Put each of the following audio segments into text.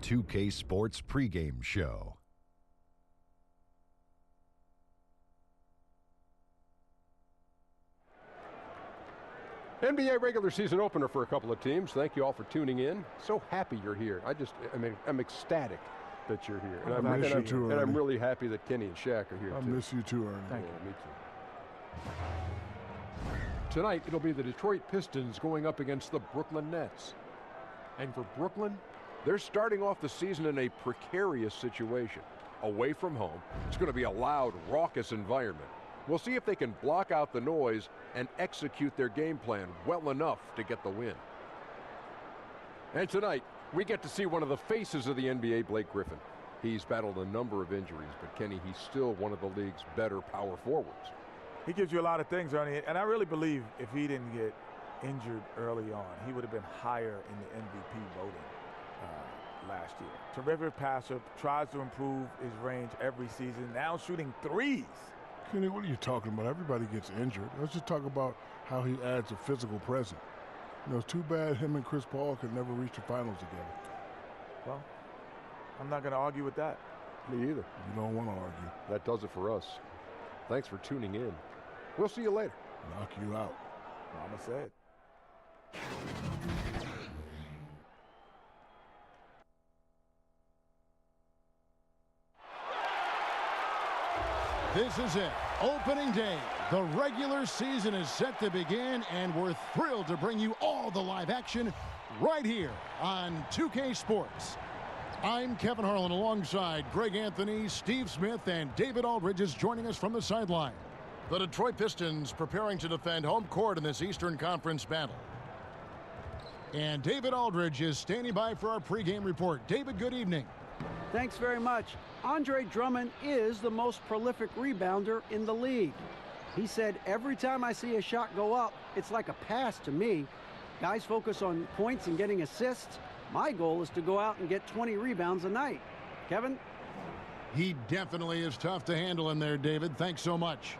2K Sports pregame show. NBA regular season opener for a couple of teams. Thank you all for tuning in. So happy you're here. I'm ecstatic that you're here. And I'm really happy that Kenny and Shaq are here, I too. miss you too, Ernie. Thank you. Me too. Tonight, it'll be the Detroit Pistons going up against the Brooklyn Nets. And for Brooklyn, they're starting off the season in a precarious situation. Away from home, it's going to be a loud, raucous environment. We'll see if they can block out the noise and execute their game plan well enough to get the win. And tonight, we get to see one of the faces of the NBA, Blake Griffin. He's battled a number of injuries, but Kenny, he's still one of the league's better power forwards. He gives you a lot of things, Ernie, and I really believe if he didn't get injured early on, he would have been higher in the MVP voting last year. Terrific passer, tries to improve his range every season, now shooting threes. Kenny, what are you talking about? Everybody gets injured. Let's just talk about how he adds a physical presence. You know, it's too bad him and Chris Paul could never reach the finals together. Well, I'm not going to argue with that. Me either. You don't want to argue. That does it for us. Thanks for tuning in. We'll see you later. Knock you out. Mama said. This is it. Opening day. The regular season is set to begin, and we're thrilled to bring you all the live action right here on 2K Sports. I'm Kevin Harlan alongside Greg Anthony, Steve Smith, and David Aldridge is joining us from the sideline. The Detroit Pistons preparing to defend home court in this Eastern Conference battle. And David Aldridge is standing by for our pregame report. David, good evening. Thanks very much. Andre Drummond is the most prolific rebounder in the league. He said, every time I see a shot go up, it's like a pass to me. Guys focus on points and getting assists. My goal is to go out and get 20 rebounds a night. Kevin? He definitely is tough to handle in there, David. Thanks so much.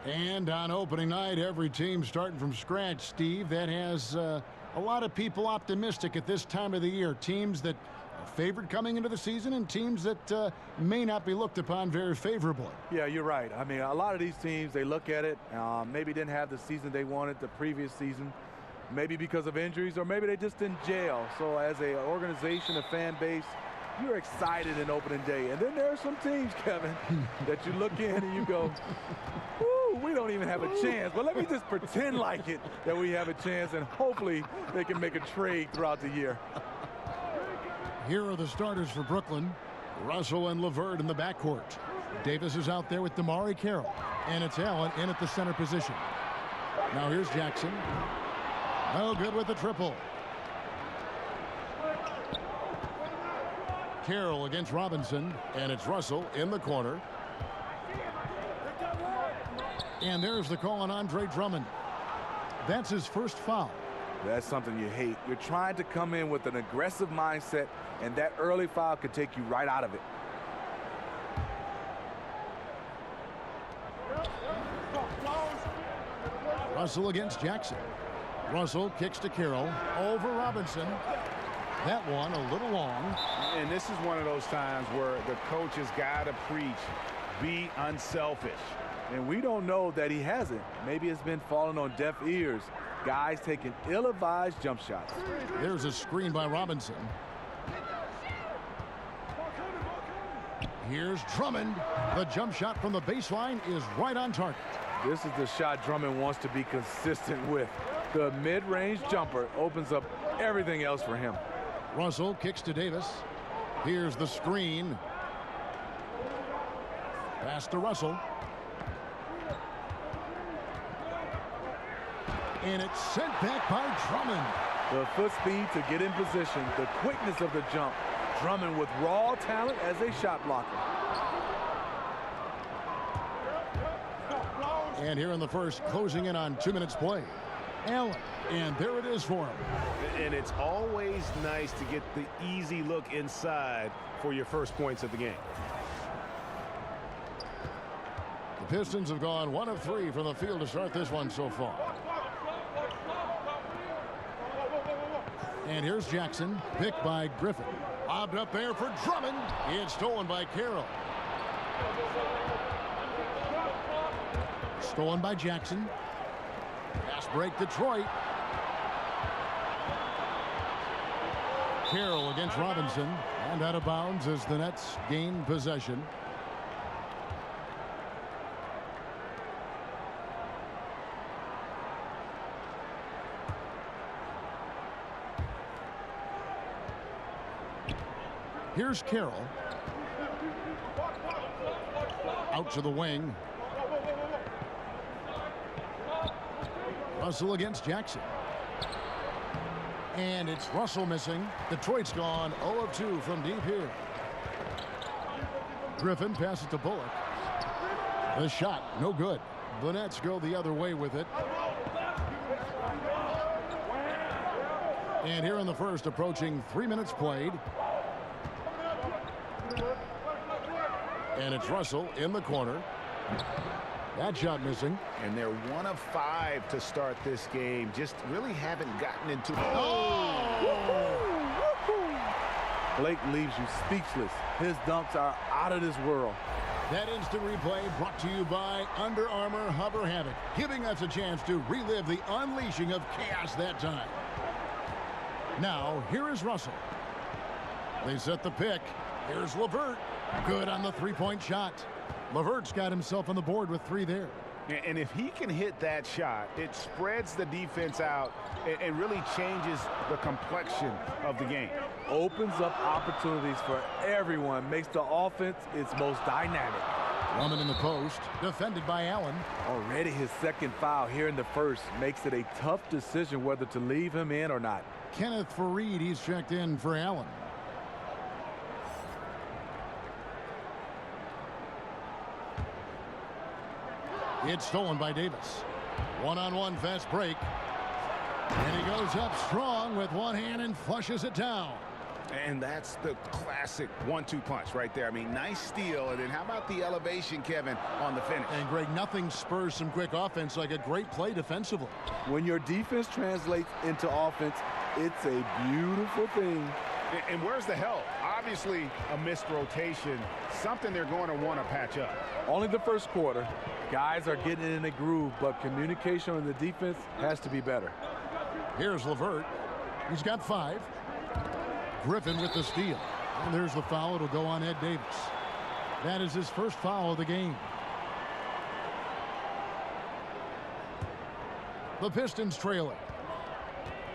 And on opening night, every team starting from scratch, Steve. That has a lot of people optimistic at this time of the year. Teams that are favored coming into the season and teams that may not be looked upon very favorably. Yeah, you're right. I mean, a lot of these teams, they look at it, maybe didn't have the season they wanted the previous season, maybe because of injuries, or maybe they just in jail. So as an organization, a fan base, you're excited in opening day. And then there are some teams, Kevin, that you look in and you go, whoo, we don't even have a chance. But let me just pretend like it, that we have a chance, and hopefully they can make a trade throughout the year. Here are the starters for Brooklyn. Russell and LeVert in the backcourt. Davis is out there with Damari Carroll. And it's Allen in at the center position. Now here's Jackson. No good with the triple. Carroll against Robinson, and it's Russell in the corner. And there's the call on Andre Drummond. That's his first foul. That's something you hate. You're trying to come in with an aggressive mindset, and that early foul could take you right out of it. Russell against Jackson. Russell kicks to Carroll over Robinson. That one a little long. And this is one of those times where the coach has got to preach, be unselfish. And we don't know that he hasn't. Maybe it's been falling on deaf ears. Guys taking ill-advised jump shots. There's a screen by Robinson. Here's Drummond. The jump shot from the baseline is right on target. This is the shot Drummond wants to be consistent with. The mid-range jumper opens up everything else for him. Russell kicks to Davis. Here's the screen. Pass to Russell. And it's sent back by Drummond. The foot speed to get in position, the quickness of the jump. Drummond with raw talent as a shot blocker. And here in the first, closing in on 2 minutes play. Allen, and there it is for him. And it's always nice to get the easy look inside for your first points of the game. The Pistons have gone 1 of 3 from the field to start this one so far. And here's Jackson, picked by Griffin. Lobbed up there for Drummond. It's stolen by Carroll. Stolen by Jackson. Pass break Detroit. Carroll against Robinson. And out of bounds as the Nets gain possession. Here's Carroll. Out to the wing. Russell against Jackson. And it's Russell missing. Detroit's gone 0 of 2 from deep here. Griffin passes to Bullock. The shot, no good. The Nets go the other way with it. And here in the first, approaching 3 minutes played. And it's Russell in the corner. That shot missing. And they're 1 of 5 to start this game. Just really haven't gotten into. Blake leaves you speechless. His dunks are out of this world. That instant replay brought to you by Under Armour Hover Havoc, giving us a chance to relive the unleashing of chaos that time. Now, here is Russell. They set the pick. Here's LeVert. Good on the three-point shot. LeVert's got himself on the board with 3 there. And if he can hit that shot, it spreads the defense out and really changes the complexion of the game. Opens up opportunities for everyone. Makes the offense its most dynamic. Drummond in the post. Defended by Allen. Already his second foul here in the first. Makes it a tough decision whether to leave him in or not. Kenneth Faried, he's checked in for Allen. It's stolen by Davis. One-on-one fast break. And he goes up strong with one hand and flushes it down. And that's the classic 1-2 punch right there. I mean, nice steal. And then how about the elevation, Kevin, on the finish? And, Greg, nothing spurs some quick offense like a great play defensively. When your defense translates into offense, it's a beautiful thing. And where's the help? Obviously, a missed rotation, something they're going to want to patch up. Only the first quarter. Guys are getting in a groove, but communication on the defense has to be better. Here's LeVert. He's got 5. Griffin with the steal. And there's the foul. It'll go on Ed Davis. That is his first foul of the game. The Pistons trailing.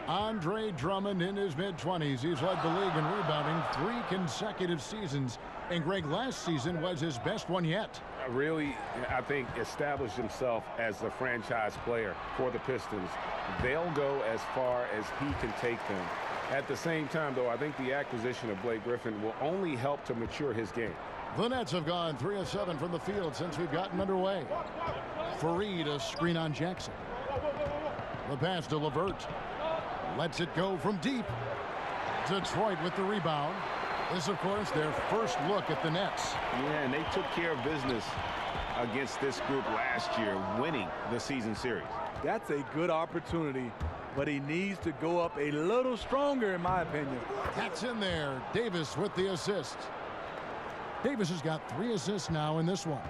Andre Drummond in his mid-20s. He's led the league in rebounding 3 consecutive seasons. And Greg, last season was his best one yet. Really, I think, established himself as the franchise player for the Pistons. They'll go as far as he can take them. At the same time, though, I think the acquisition of Blake Griffin will only help to mature his game. The Nets have gone 3 of 7 from the field since we've gotten underway. Faried, a screen on Jackson. The pass to LeVert. Lets it go from deep. Detroit with the rebound. This, of course, their first look at the Nets. Yeah, and they took care of business against this group last year, winning the season series. That's a good opportunity, but he needs to go up a little stronger, in my opinion. That's in there. Davis with the assist. Davis has got 3 assists now in this one.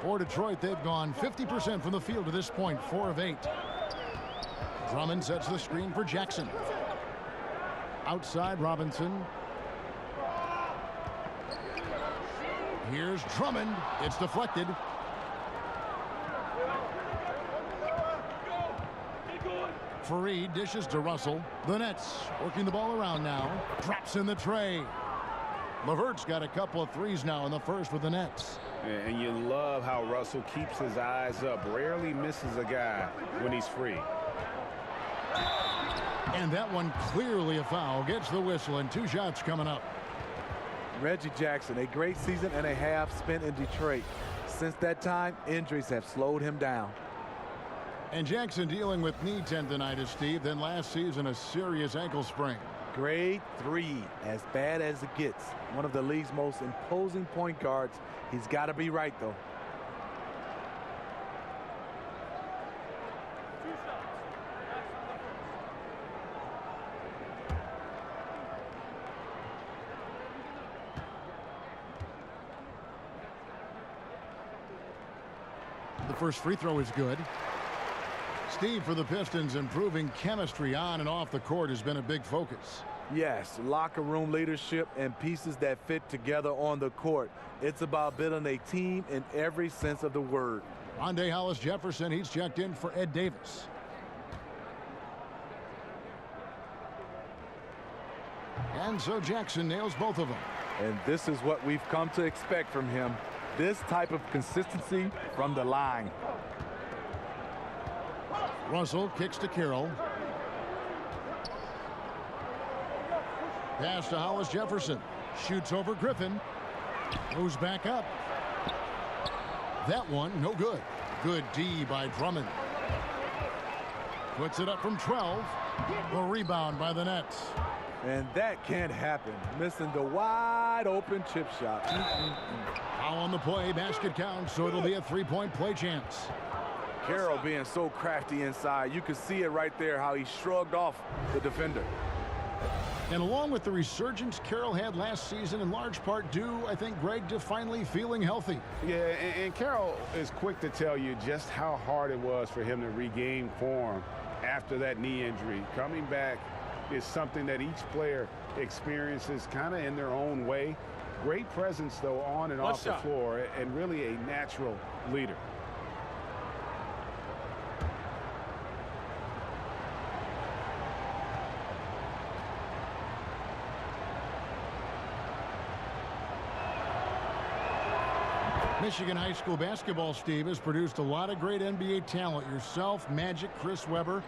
For Detroit, they've gone 50% from the field to this point, 4 of 8. Drummond sets the screen for Jackson. Outside Robinson. Here's Drummond. It's deflected. Faried dishes to Russell. The Nets working the ball around now. Drops in the tray. LeVert's got a couple of 3s now in the first with the Nets. And you love how Russell keeps his eyes up. Rarely misses a guy when he's free. And that one clearly a foul. Gets the whistle and 2 shots coming up. Reggie Jackson, a great season and a half spent in Detroit. Since that time, injuries have slowed him down. And Jackson dealing with knee tendonitis, Steve. Then last season, a serious ankle sprain. Grade 3, as bad as it gets. One of the league's most imposing point guards. He's got to be right, though. The first free throw is good. Steve, for the Pistons, improving chemistry on and off the court has been a big focus. Yes, locker room leadership and pieces that fit together on the court. It's about building a team in every sense of the word. Monday Hollis Jefferson, he's checked in for Ed Davis. And so Jackson nails both of them. And this is what we've come to expect from him. This type of consistency from the line. Russell kicks to Carroll. Pass to Hollis Jefferson. Shoots over Griffin. Moves back up. That one, no good. Good D by Drummond. Puts it up from 12. The rebound by the Nets. And that can't happen. Missing the wide open chip shot. Foul on the play. Basket counts, so it'll be a three-point play chance. Carroll being so crafty inside. You can see it right there how he shrugged off the defender. And along with the resurgence Carroll had last season, in large part due, I think, Greg, to finally feeling healthy. Yeah, and Carroll is quick to tell you just how hard it was for him to regain form after that knee injury. Coming back is something that each player experiences kind of in their own way. Great presence, though, on and off the floor, and really a natural leader. Michigan high school basketball, Steve, has produced a lot of great NBA talent. Yourself, Magic, Chris Webber,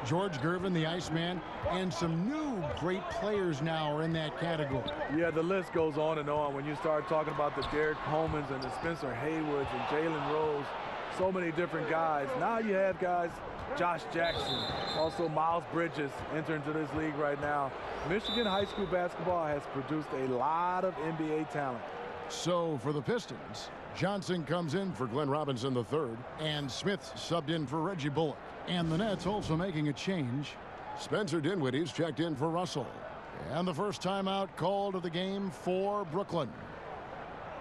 George Gervin, the Iceman, and some new great players now are in that category. Yeah, the list goes on and on when you start talking about the Derek Colemans and the Spencer Haywoods and Jalen Rose. So many different guys. Now you have guys, Josh Jackson, also Miles Bridges enter into this league right now. Michigan high school basketball has produced a lot of NBA talent. So for the Pistons, Johnson comes in for Glenn Robinson III, and Smith subbed in for Reggie Bullock. And the Nets also making a change. Spencer Dinwiddie's checked in for Russell. And the first timeout called of the game for Brooklyn.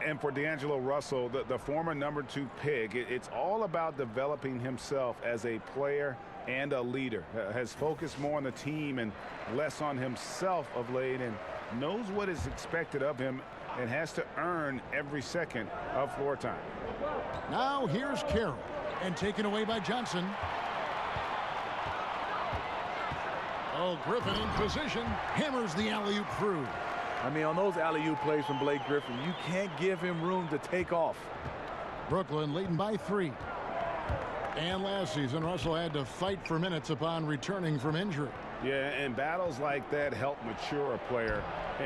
And for D'Angelo Russell, the former #2 pick, it's all about developing himself as a player and a leader. Has focused more on the team and less on himself of late, and knows what is expected of him and has to earn every second of floor time. Now here's Carroll, and taken away by Johnson. Oh, Griffin in position, hammers the alley-oop through. I mean, on those alley-oop plays from Blake Griffin, you can't give him room to take off. Brooklyn leading by 3. And last season, Russell had to fight for minutes upon returning from injury. Yeah, and battles like that help mature a player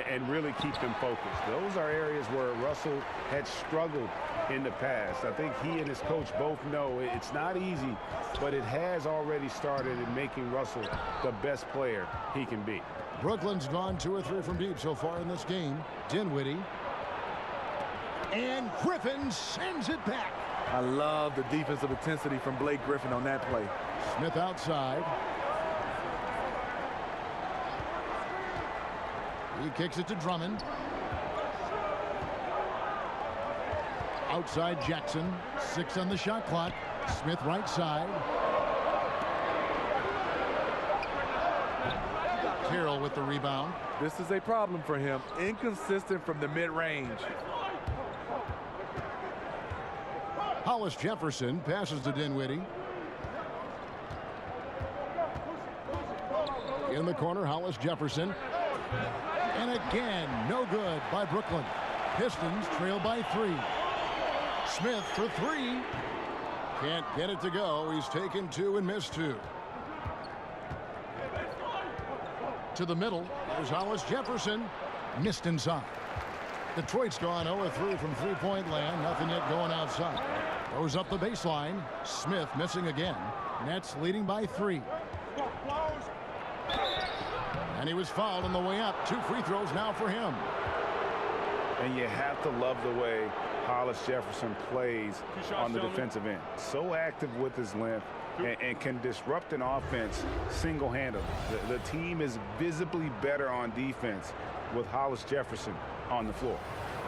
and really keep them focused. Those are areas where Russell had struggled in the past. I think he and his coach both know it's not easy, but it has already started in making Russell the best player he can be. Brooklyn's gone 2 or 3 from deep so far in this game. Dinwiddie. And Griffin sends it back. I love the defensive intensity from Blake Griffin on that play. Smith outside. He kicks it to Drummond. Outside Jackson. 6 on the shot clock. Smith right side. Carroll with the rebound. This is a problem for him. Inconsistent from the mid-range. Hollis Jefferson passes to Dinwiddie. In the corner, Hollis Jefferson. And again, no good by Brooklyn. Pistons trail by 3. Smith for 3. Can't get it to go. He's taken 2 and missed 2. To the middle. There's Hollis Jefferson. Missed inside. Detroit's gone 0-3 from three-point land. Nothing yet going outside. Goes up the baseline. Smith missing again. Nets leading by 3. And he was fouled on the way up. 2 free throws now for him. And you have to love the way Hollis Jefferson plays on the defensive end. So active with his length and can disrupt an offense single-handedly. The team is visibly better on defense with Hollis Jefferson on the floor.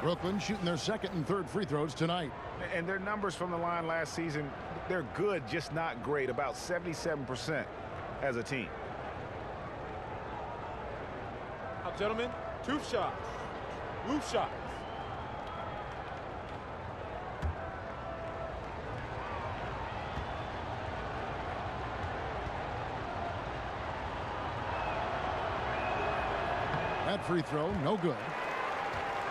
Brooklyn shooting their second and third free throws tonight. And their numbers from the line last season, they're good, just not great. About 77% as a team. Now, gentlemen, 2 shots. Move shots. That free throw, no good.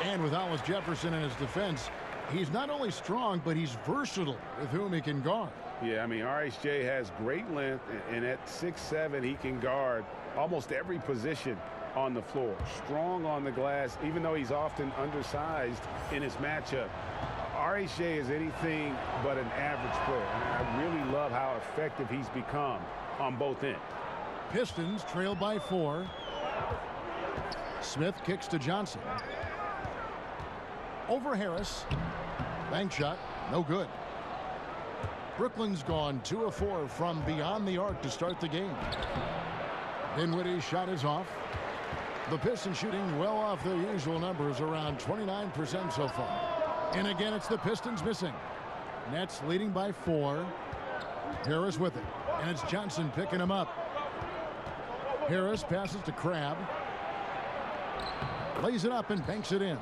And with Hollis Jefferson in his defense, he's not only strong, but he's versatile with whom he can guard. Yeah, I mean, RHJ has great length, and at 6'7", he can guard almost every position on the floor. Strong on the glass, even though he's often undersized in his matchup. RHJ is anything but an average player. I really love how effective he's become on both ends. Pistons trail by 4. Smith kicks to Johnson. Over Harris. Bank shot, no good. Brooklyn's gone 2 of 4 from beyond the arc to start the game. Dinwiddie's shot is off. The Pistons shooting well off their usual numbers, around 29% so far. And again, it's the Pistons missing. Nets leading by 4. Harris with it. And it's Johnson picking him up. Harris passes to Crabbe. Lays it up and banks it in.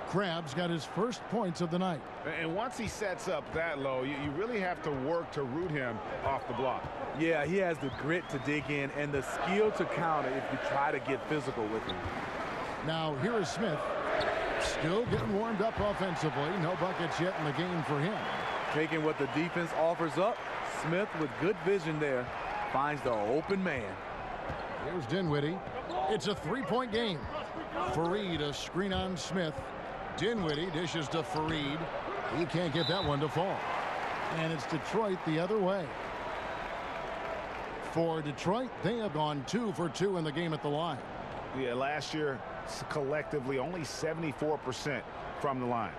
Crabbe's got his first points of the night. And once he sets up that low, you really have to work to root him off the block. Yeah, he has the grit to dig in and the skill to counter if you try to get physical with him. Now here is Smith. Still getting warmed up offensively. No buckets yet in the game for him. Taking what the defense offers up, Smith with good vision there finds the open man. Here's Dinwiddie. It's a 3-point game. Fareed a screen on Smith. Dinwiddie dishes to Fareed. He can't get that one to fall. And it's Detroit the other way. For Detroit, they have gone 2 for 2 in the game at the line. Yeah, last year, collectively, only 74% from the line.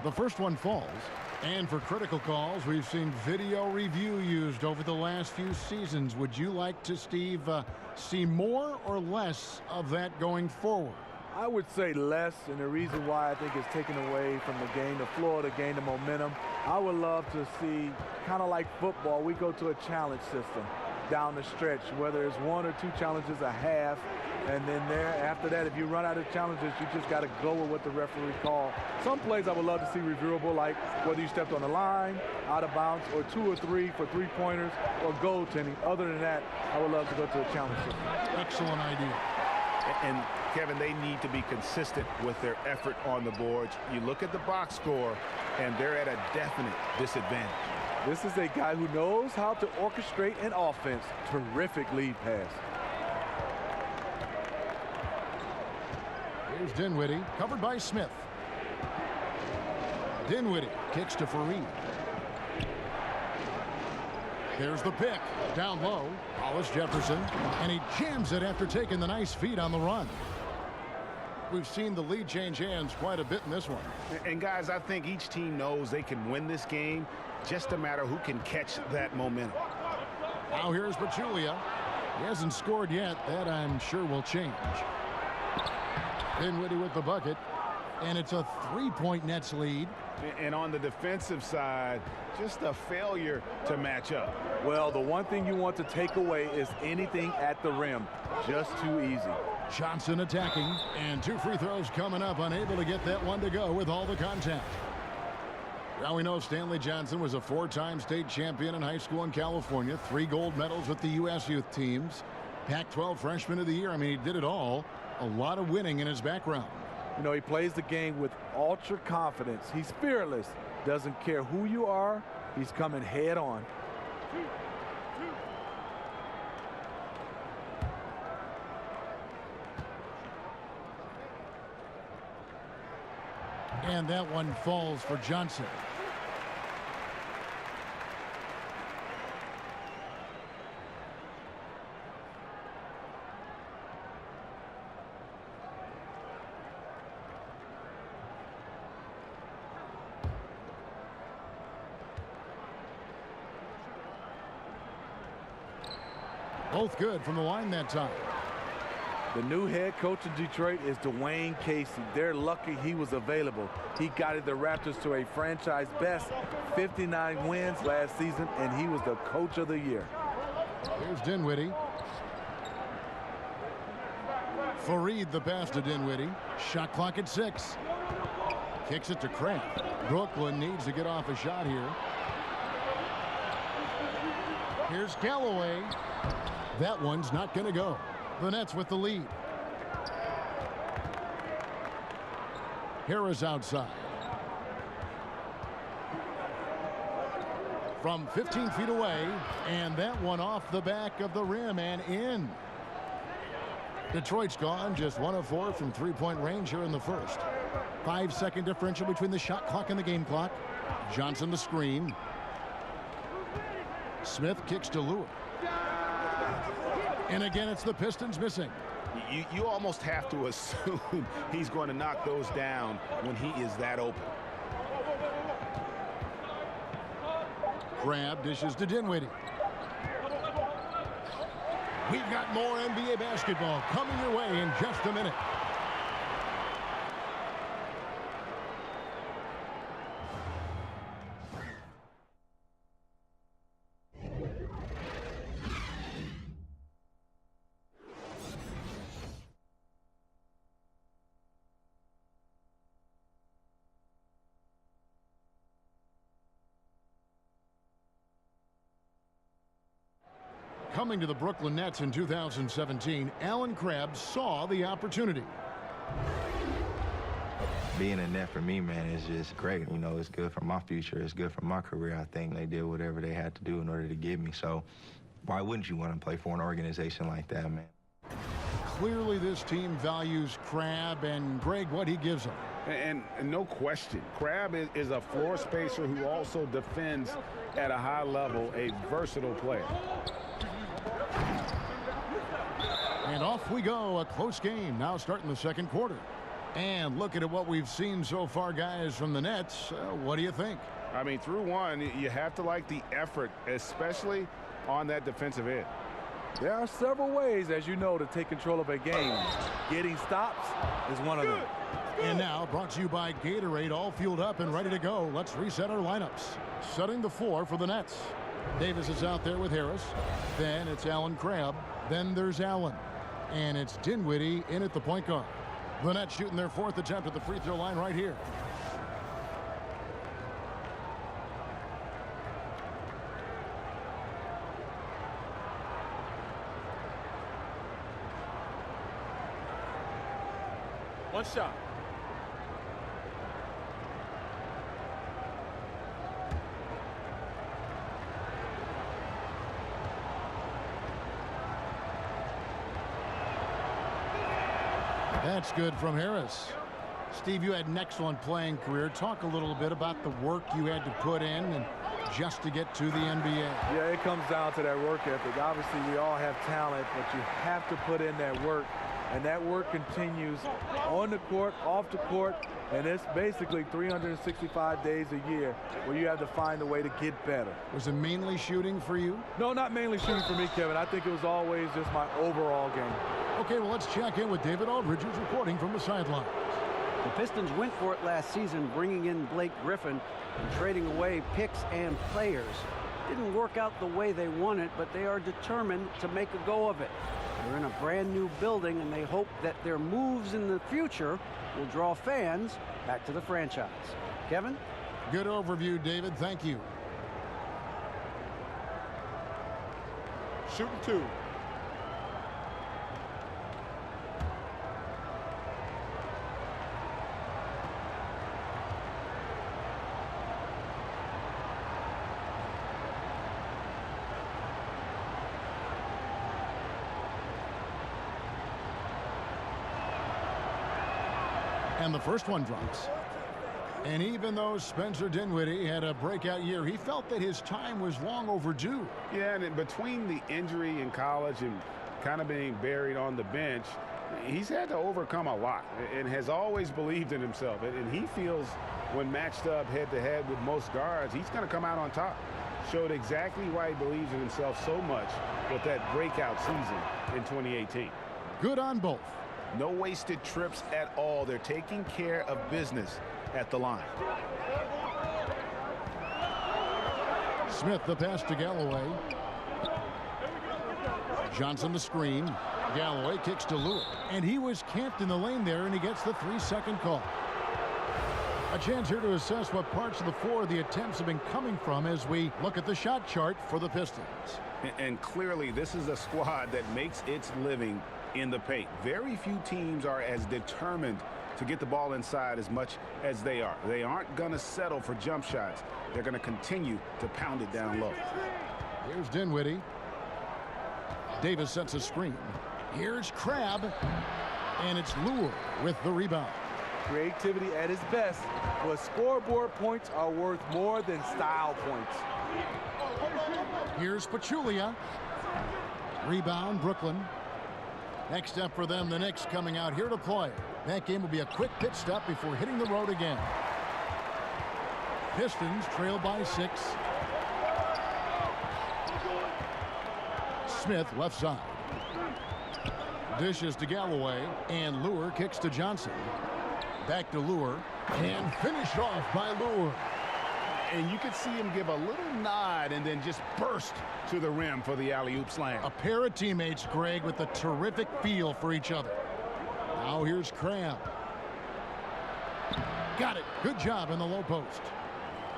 The first one falls. And for critical calls, we've seen video review used over the last few seasons. Would you like to, Steve, see more or less of that going forward? I would say less, and the reason why I think it's taken away from the game, the floor, to gain the momentum. I would love to see, kind of like football, we go to a challenge system down the stretch, whether it's 1 or 2 challenges a half, and then after that, if you run out of challenges, you just got to go with what the referee called. Some plays I would love to see reviewable, like whether you stepped on the line, out of bounds, or 2 or 3 for 3-pointers, or goaltending. Other than that, I would love to go to a challenge system. Excellent idea. And Kevin, they need to be consistent with their effort on the boards. You look at the box score, and they're at a definite disadvantage. This is a guy who knows how to orchestrate an offense. Terrific lead pass. Here's Dinwiddie, covered by Smith. Dinwiddie kicks to Fareed. There's the pick. Down low, Hollis Jefferson, and he jams it after taking the nice feed on the run. We've seen the lead change hands quite a bit in this one. And guys, I think each team knows they can win this game. Just a matter who can catch that momentum. Now here's Pachulia. He hasn't scored yet. That, I'm sure, will change. Dinwiddie with the bucket. And it's a 3-point Nets lead. And on the defensive side, just a failure to match up. Well, the one thing you want to take away is anything at the rim. Just too easy. Johnson attacking. And 2 free throws coming up. Unable to get that one to go with all the contact. Now we know Stanley Johnson was a 4-time state champion in high school in California. 3 gold medals with the U.S. youth teams. Pac-12 freshman of the year. I mean, he did it all. A lot of winning in his background. You know, he plays the game with ultra confidence. He's fearless. Doesn't care who you are. He's coming head on. And that one falls for Johnson. Both good from the line that time. The new head coach in Detroit is Dwayne Casey. They're lucky he was available. He guided the Raptors to a franchise best 59 wins last season, and he was the coach of the year. Here's Dinwiddie. Fareed the pass to Dinwiddie. Shot clock at 6. Kicks it to Crabbe. Brooklyn needs to get off a shot here. Here's Callaway. That one's not going to go. The Nets with the lead. Harris outside. From 15 feet away, and that one off the back of the rim and in. Detroit's gone just 1 of 4 from three-point range here in the first. 5-second differential between the shot clock and the game clock. Johnson the screen. Smith kicks to Lewis. And again, it's the Pistons missing. You almost have to assume he's going to knock those down when he is that open. Crabbe dishes to Dinwiddie. We've got more NBA basketball coming your way in just a minute. Coming to the Brooklyn Nets in 2017, Alan Crabbe saw the opportunity. Being a Net for me, man, is just great. You know, it's good for my future. It's good for my career. I think they did whatever they had to do in order to get me. So why wouldn't you want to play for an organization like that, man? Clearly, this team values Crabbe, and Greg, what he gives them. And no question, Crabbe is a floor spacer who also defends at a high level, a versatile player. And off we go, a close game now starting the second quarter. And looking at what we've seen so far, guys, from the Nets, what do you think? I mean, through one, you have to like the effort, especially on that defensive end. There are several ways, as you know, to take control of a game. Getting stops is one of them. And now, brought to you by Gatorade, all fueled up and ready to go. Let's reset our lineups. Setting the floor for the Nets. Davis is out there with Harris. Then it's Alan Crabbe. Then there's Allen. And it's Dinwiddie in at the point guard. The Nets shooting their 4th attempt at the free throw line right here. One shot. That's good from Harris. Steve, you had an excellent playing career. Talk a little bit about the work you had to put in and just to get to the NBA. Yeah, it comes down to that work ethic. Obviously, we all have talent, but you have to put in that work. And that work continues on the court, off the court, and it's basically 365 days a year where you have to find a way to get better. Was it mainly shooting for you? No, not mainly shooting for me, Kevin. I think it was always just my overall game. Okay, well, let's check in with David Aldridge, who's reporting from the sidelines. The Pistons went for it last season, bringing in Blake Griffin and trading away picks and players. Didn't work out the way they wanted, but they are determined to make a go of it. They're in a brand new building, and they hope that their moves in the future will draw fans back to the franchise. Kevin? Good overview, David. Thank you. Shooting 2. And the first one drops. And even though Spencer Dinwiddie had a breakout year, he felt that his time was long overdue. Yeah, and in between the injury in college and kind of being buried on the bench, he's had to overcome a lot and has always believed in himself. And he feels when matched up head-to-head with most guards, he's going to come out on top. showed exactly why he believes in himself so much with that breakout season in 2018. Good on both. No wasted trips at all. They're taking care of business at the line. Smith the pass to Galloway. Johnson the screen. Galloway kicks to Lure. And he was camped in the lane there, and he gets the 3-second call. A chance here to assess what parts of the floor the attempts have been coming from as we look at the shot chart for the Pistons. And clearly, this is a squad that makes its living in the paint. Very few teams are as determined to get the ball inside as much as they are. They aren't going to settle for jump shots. They're going to continue to pound it down low. Here's Dinwiddie. Davis sets a screen. Here's Crabbe. And it's Lure with the rebound. Creativity at its best, but scoreboard points are worth more than style points. Here's Pachulia. Rebound, Brooklyn. Next step for them, the Knicks coming out here to play. That game will be a quick pit stop before hitting the road again. Pistons trail by 6. Smith left side. Dishes to Galloway, and Lure kicks to Johnson. Back to Lure, and finished off by Lure. And you could see him give a little nod and then just burst to the rim for the alley-oop slam. A pair of teammates, Greg, with a terrific feel for each other. Now here's Crabbe. Got it. Good job in the low post.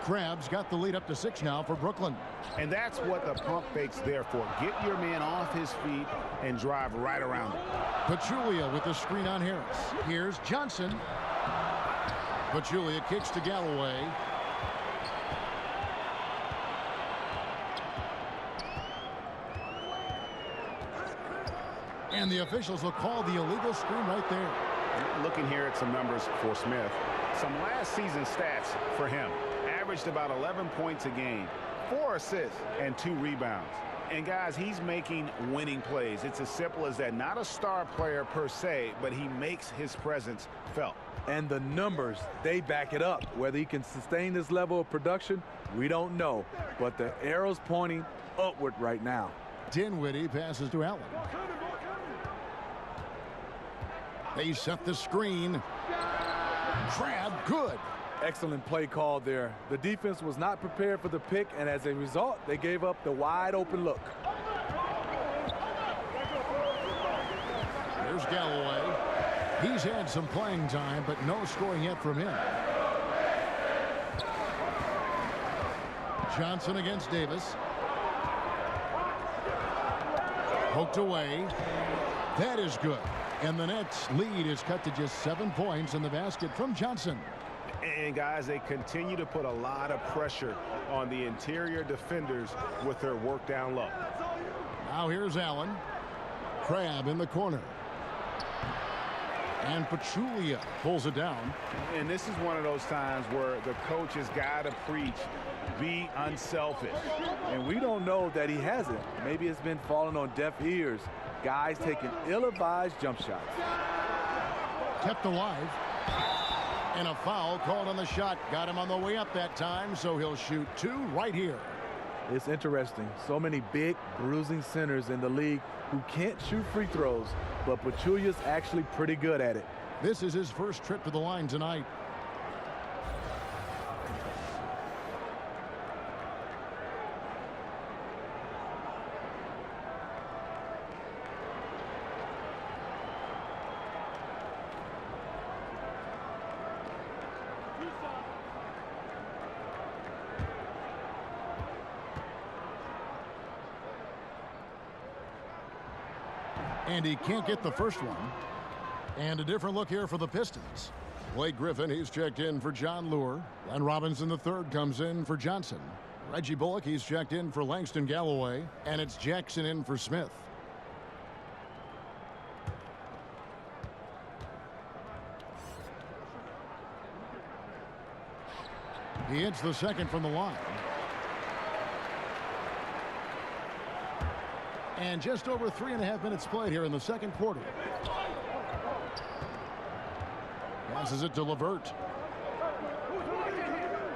Crabbe's got the lead up to 6 now for Brooklyn. And that's what the pump fake's there for. Get your man off his feet and drive right around him. Pachulia with the screen on Harris. Here's Johnson. Pachulia kicks to Galloway. And the officials will call the illegal screen right there. Looking here at some numbers for Smith. Some last season stats for him. Averaged about 11 points a game, 4 assists, and 2 rebounds. And guys, he's making winning plays. It's as simple as that. Not a star player per se, but he makes his presence felt. And the numbers, they back it up. Whether he can sustain this level of production, we don't know. But the arrow's pointing upward right now. Dinwiddie passes to Allen. They set the screen. Crabbe, good. Excellent play call there. The defense was not prepared for the pick, and as a result, they gave up the wide open look. There's Galloway. He's had some playing time, but no scoring yet from him. Johnson against Davis. Poked away. That is good. And the Nets' lead is cut to just 7 points in the basket from Johnson. And guys, they continue to put a lot of pressure on the interior defenders with their work down low. Now here's Allen. Crabbe in the corner. And Pachulia pulls it down. And this is one of those times where the coach has got to preach, be unselfish. And we don't know that he hasn't. Maybe it's been falling on deaf ears. Guys taking ill-advised jump shots. Kept alive. And a foul called on the shot. Got him on the way up that time, so he'll shoot 2 right here. It's interesting. So many big, bruising centers in the league who can't shoot free throws, but Pachulia's actually pretty good at it. This is his first trip to the line tonight. And he can't get the first one. And a different look here for the Pistons. Blake Griffin, he's checked in for John Lure. Glenn Robinson III comes in for Johnson. Reggie Bullock, he's checked in for Langston Galloway. And it's Jackson in for Smith. He hits the second from the line. And just over 3.5 minutes played here in the second quarter. Passes it to LeVert.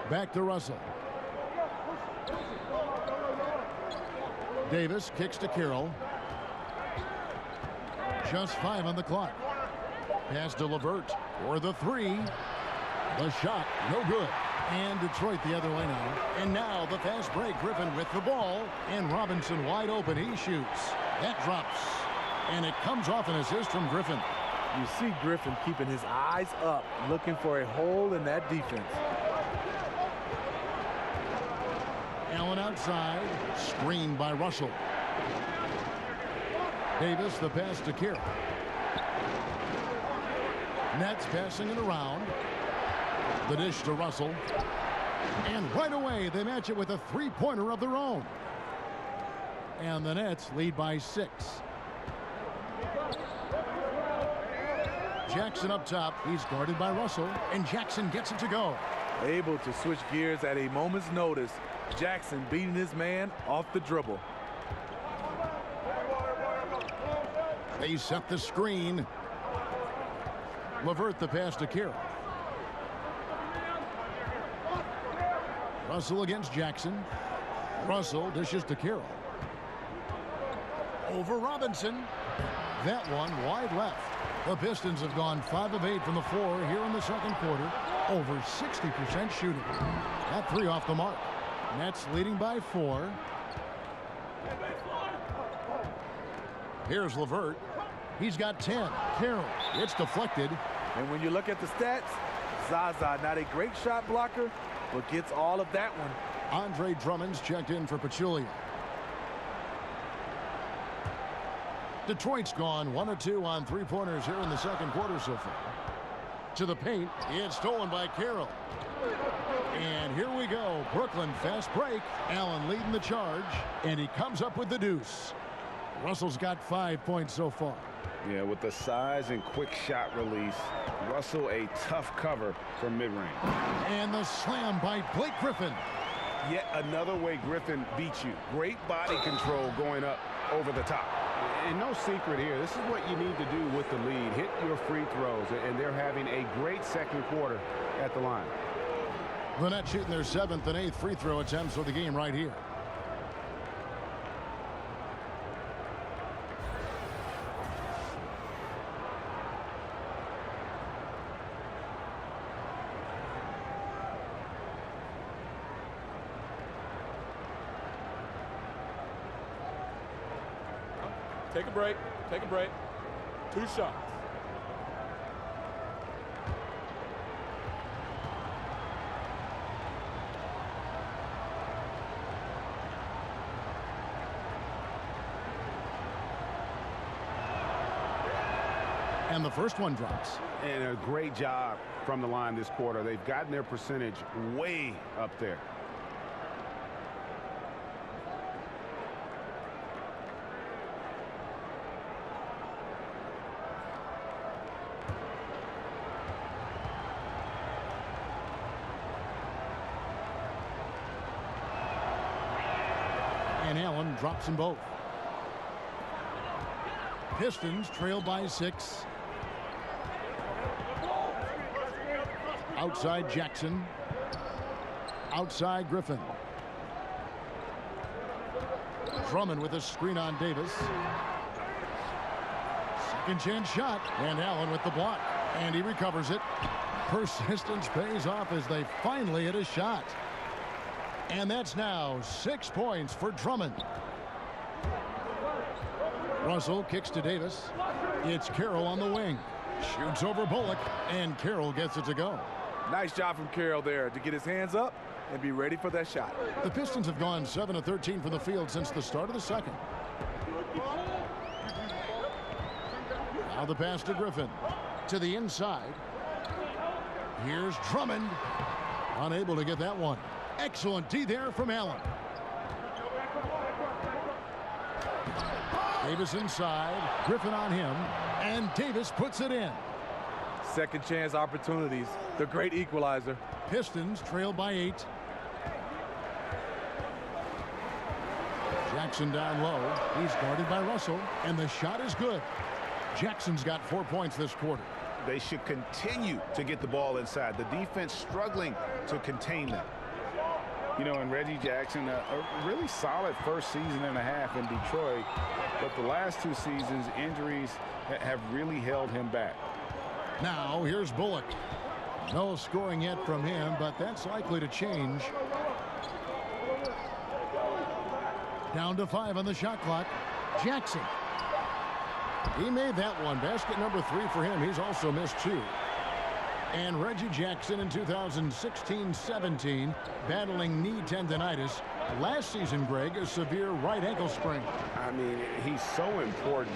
Back to Russell. Davis kicks to Carroll. Just 5 on the clock. Pass to LeVert for the 3. The shot, no good. And Detroit the other way now. And now the fast break. Griffin with the ball. And Robinson wide open. He shoots. That drops. And it comes off an assist from Griffin. You see Griffin keeping his eyes up, looking for a hole in that defense. Allen outside. Screened by Russell. Davis, the pass to Carroll. Nets passing it around. The dish to Russell. And right away, they match it with a three-pointer of their own. And the Nets lead by 6. Jackson up top. He's guarded by Russell. And Jackson gets it to go. Able to switch gears at a moment's notice. Jackson beating his man off the dribble. They set the screen. LeVert the pass to Carroll. Russell against Jackson. Russell dishes to Carroll. Over Robinson. That one wide left. The Pistons have gone 5 of 8 from the floor here in the second quarter. Over 60% shooting. That 3 off the mark. Nets leading by 4. Here's LeVert. He's got 10. Carroll. It's deflected. And when you look at the stats, Zaza, not a great shot blocker, but gets all of that one. Andre Drummond's checked in for Pachulia. Detroit's gone 1 of 2 on three-pointers here in the second quarter so far. To the paint. It's stolen by Carroll. And here we go. Brooklyn fast break. Allen leading the charge. And he comes up with the deuce. Russell's got 5 points so far. Yeah, with the size and quick shot release, Russell a tough cover from mid-range. And the slam by Blake Griffin. Yet another way Griffin beats you. Great body control going up over the top. And no secret here. This is what you need to do with the lead. Hit your free throws. And they're having a great second quarter at the line. The Nets shooting their 7th and 8th free throw attempts for the game right here. Take a break. Take a break. 2 shots. And the first one drops. And a great job from the line this quarter. They've gotten their percentage way up there. And Allen drops them both. Pistons trail by 6. Outside Jackson. Outside Griffin. Drummond with a screen on Davis. Second chance shot. And Allen with the block. And he recovers it. Persistence pays off as they finally hit a shot. And that's now 6 points for Drummond. Russell kicks to Davis. It's Carroll on the wing. Shoots over Bullock. And Carroll gets it to go. Nice job from Carroll there to get his hands up and be ready for that shot. The Pistons have gone 7 of 13 from the field since the start of the second. Now the pass to Griffin. To the inside. Here's Drummond. Unable to get that one. Excellent D there from Allen. Davis inside. Griffin on him. And Davis puts it in. Second chance opportunities. The great equalizer. Pistons trail by 8. Jackson down low. He's guarded by Russell. And the shot is good. Jackson's got 4 points this quarter. They should continue to get the ball inside. The defense struggling to contain them. You know, and Reggie Jackson, a really solid first season and a half in Detroit, but the last 2 seasons, injuries have really held him back. Now, here's Bullock. No scoring yet from him, but that's likely to change. Down to 5 on the shot clock. Jackson. He made that one. Basket number 3 for him. He's also missed 2. And Reggie Jackson in 2016-17 battling knee tendonitis. Last season, Greg, a severe right ankle sprain. I mean, he's so important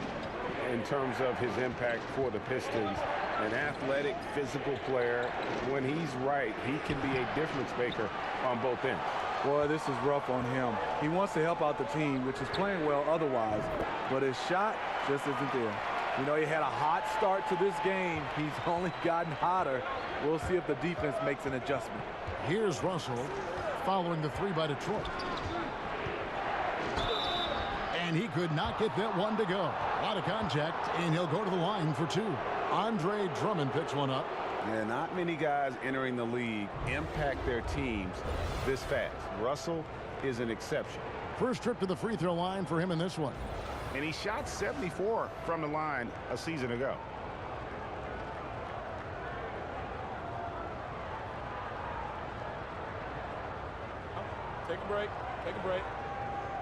in terms of his impact for the Pistons. An athletic, physical player. When he's right, he can be a difference maker on both ends. Boy, this is rough on him. He wants to help out the team, which is playing well otherwise, but his shot just isn't there. You know, he had a hot start to this game. He's only gotten hotter. We'll see if the defense makes an adjustment. Here's Russell following the 3 by Detroit. And he could not get that one to go. A lot of contact, and he'll go to the line for 2. Andre Drummond picks one up. Yeah, not many guys entering the league impact their teams this fast. Russell is an exception. First trip to the free throw line for him in this one. And he shot 74 from the line a season ago. Take a break. Take a break.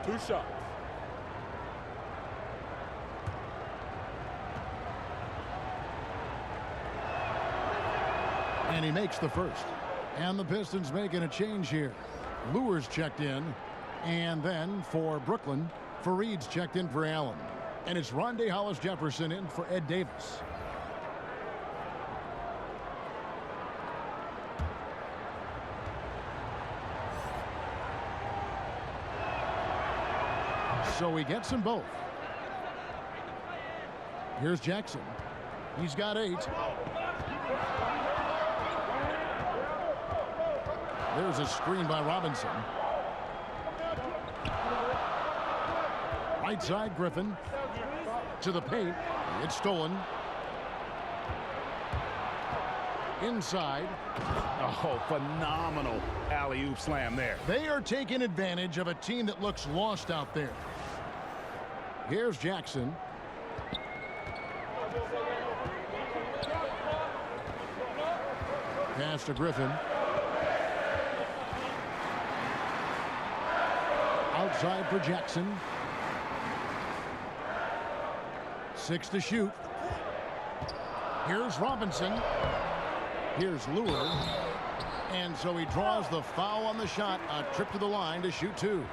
2 shots. And he makes the first. And the Pistons making a change here. Lewis checked in. And then for Brooklyn, Fareed's checked in for Allen. And it's Rondé Hollis-Jefferson in for Ed Davis. So he gets them both. Here's Jackson. He's got 8. There's a screen by Robinson. Right side, Griffin. To the paint. It's stolen. Inside. Oh, phenomenal alley-oop slam there. They are taking advantage of a team that looks lost out there. Here's Jackson. Pass to Griffin. Outside for Jackson. 6 to shoot. Here's Robinson. Here's Lure. And so he draws the foul on the shot. A trip to the line to shoot 2.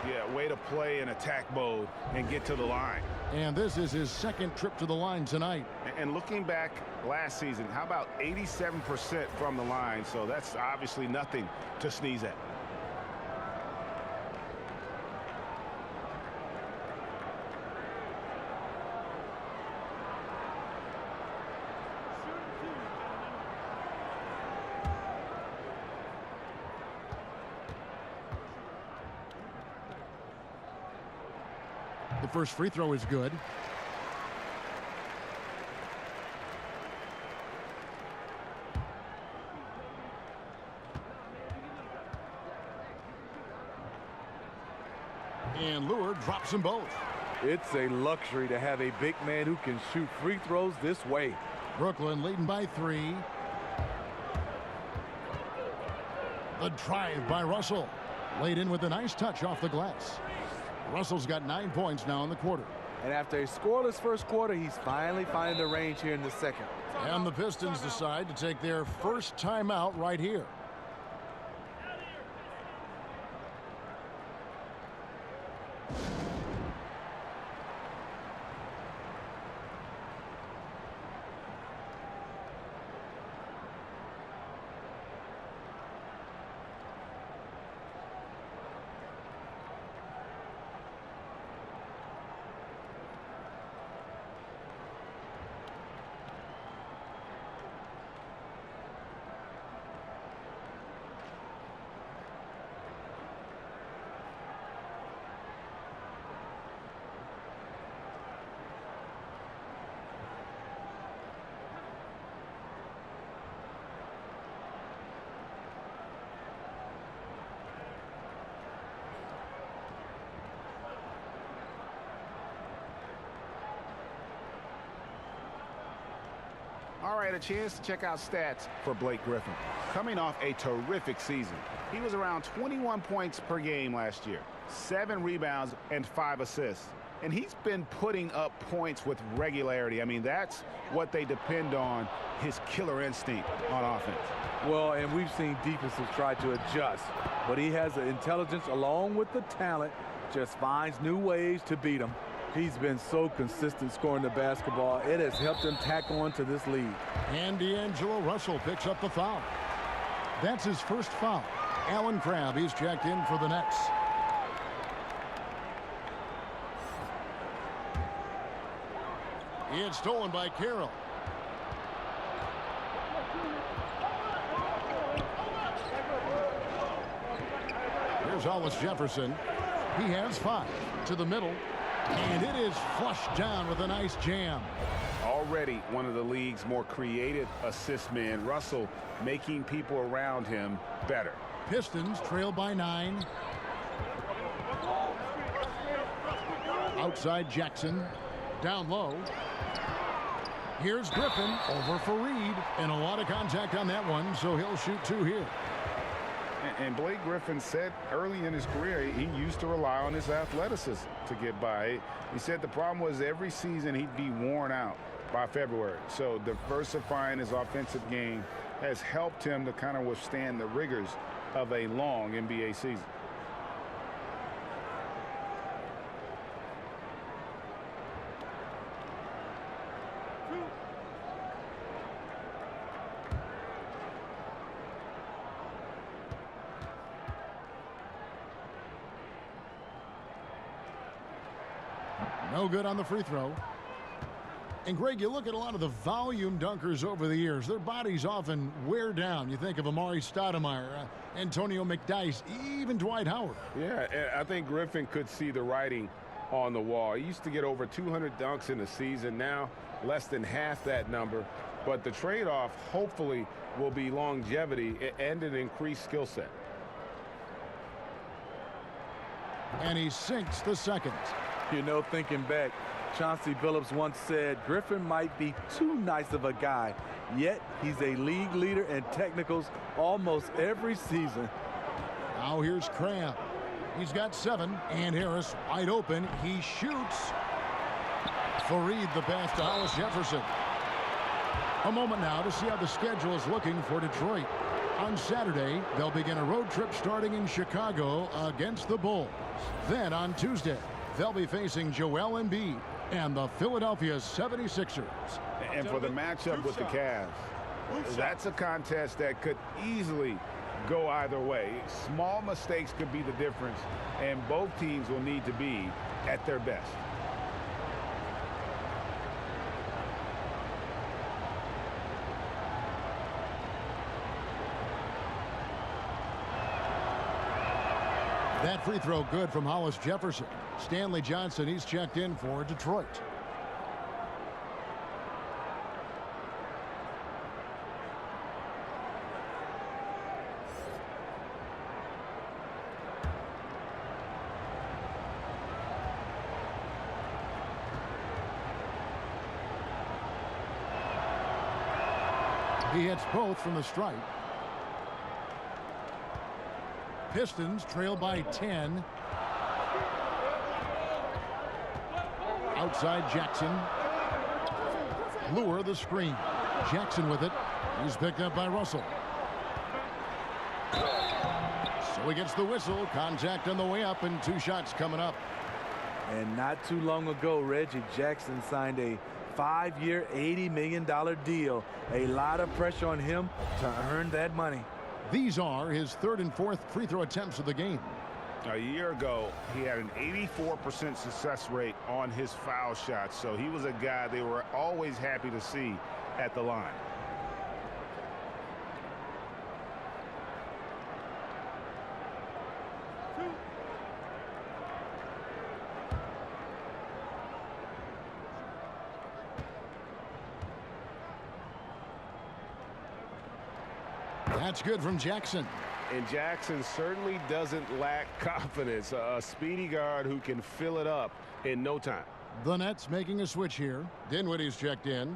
Yeah, way to play in attack mode and get to the line. And this is his 2nd trip to the line tonight. And looking back last season, how about 87% from the line? So that's obviously nothing to sneeze at. The first free throw is good. And Lure drops them both. It's a luxury to have a big man who can shoot free throws this way. Brooklyn leading by 3. The drive by Russell. Laid in with a nice touch off the glass. Russell's got 9 points now in the quarter. And after a scoreless first quarter, he's finally finding the range here in the second. And the Pistons decide to take their first timeout right here. All right, a chance to check out stats for Blake Griffin. Coming off a terrific season, he was around 21 points per game last year, 7 rebounds and 5 assists. And he's been putting up points with regularity. I mean, that's what they depend on, his killer instinct on offense. Well, and we've seen defenses try to adjust, but he has the intelligence along with the talent, just finds new ways to beat them. He's been so consistent scoring the basketball. It has helped him tack on to this lead. And D'Angelo Russell picks up the foul. That's his first foul. Alan Crabb, he's checked in for the Nets. It's stolen by Carroll. Here's Hollis Jefferson. He has 5 to the middle. And it is flushed down with a nice jam. Already one of the league's more creative assist men, Russell making people around him better. Pistons trail by 9. Outside Jackson. Down low. Here's Griffin over for Reed. And a lot of contact on that one, so he'll shoot 2 here. And Blake Griffin said early in his career he used to rely on his athleticism to get by. He said the problem was every season he'd be worn out by February. So diversifying his offensive game has helped him to kind of withstand the rigors of a long NBA season. No good on the free throw. And Greg, you look at a lot of the volume dunkers over the years. Their bodies often wear down. You think of Amari Stoudemire, Antonio McDyess, even Dwight Howard. Yeah, I think Griffin could see the writing on the wall. He used to get over 200 dunks in a season. Now, less than half that number. But the trade-off, hopefully, will be longevity and an increased skill set. And he sinks the second. You know, thinking back, Chauncey Billups once said Griffin might be too nice of a guy, yet he's a league leader in technicals almost every season. Now here's Crabb. He's got 7, and Harris wide open. He shoots. Fareed the pass to Hollis Jefferson. A moment now to see how the schedule is looking for Detroit. On Saturday, they'll begin a road trip starting in Chicago against the Bulls. Then on Tuesday, they'll be facing Joel Embiid and the Philadelphia 76ers. And for the matchup with the Cavs, that's a contest that could easily go either way. Small mistakes could be the difference, and both teams will need to be at their best. That free throw good from Hollis Jefferson. Stanley Johnson, he's checked in for Detroit. He hits both from the stripe. Pistons trail by 10. Outside Jackson. Lure the screen. Jackson with it. He's picked up by Russell. So he gets the whistle. Contact on the way up and 2 shots coming up. And not too long ago, Reggie Jackson signed a 5-year, $80 million deal. A lot of pressure on him to earn that money. These are his 3rd and 4th free throw attempts of the game. A year ago, he had an 84% success rate on his foul shots, so he was a guy they were always happy to see at the line. That's good from Jackson. And Jackson certainly doesn't lack confidence. A speedy guard who can fill it up in no time. The Nets making a switch here. Dinwiddie's checked in.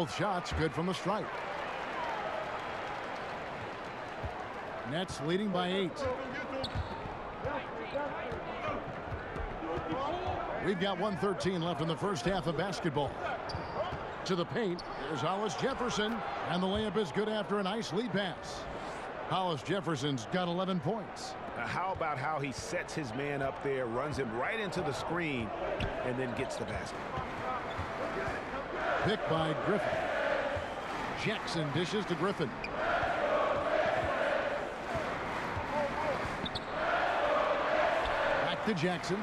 Both shots good from the stripe. Nets leading by 8. We've got 1:13 left in the first half of basketball. To the paint, here's Hollis Jefferson, and the layup is good after a nice lead pass. Hollis Jefferson's got 11 points. Now how about how he sets his man up there, runs him right into the screen, and then gets the basket. Picked by Griffin. Jackson dishes to Griffin. Back to Jackson.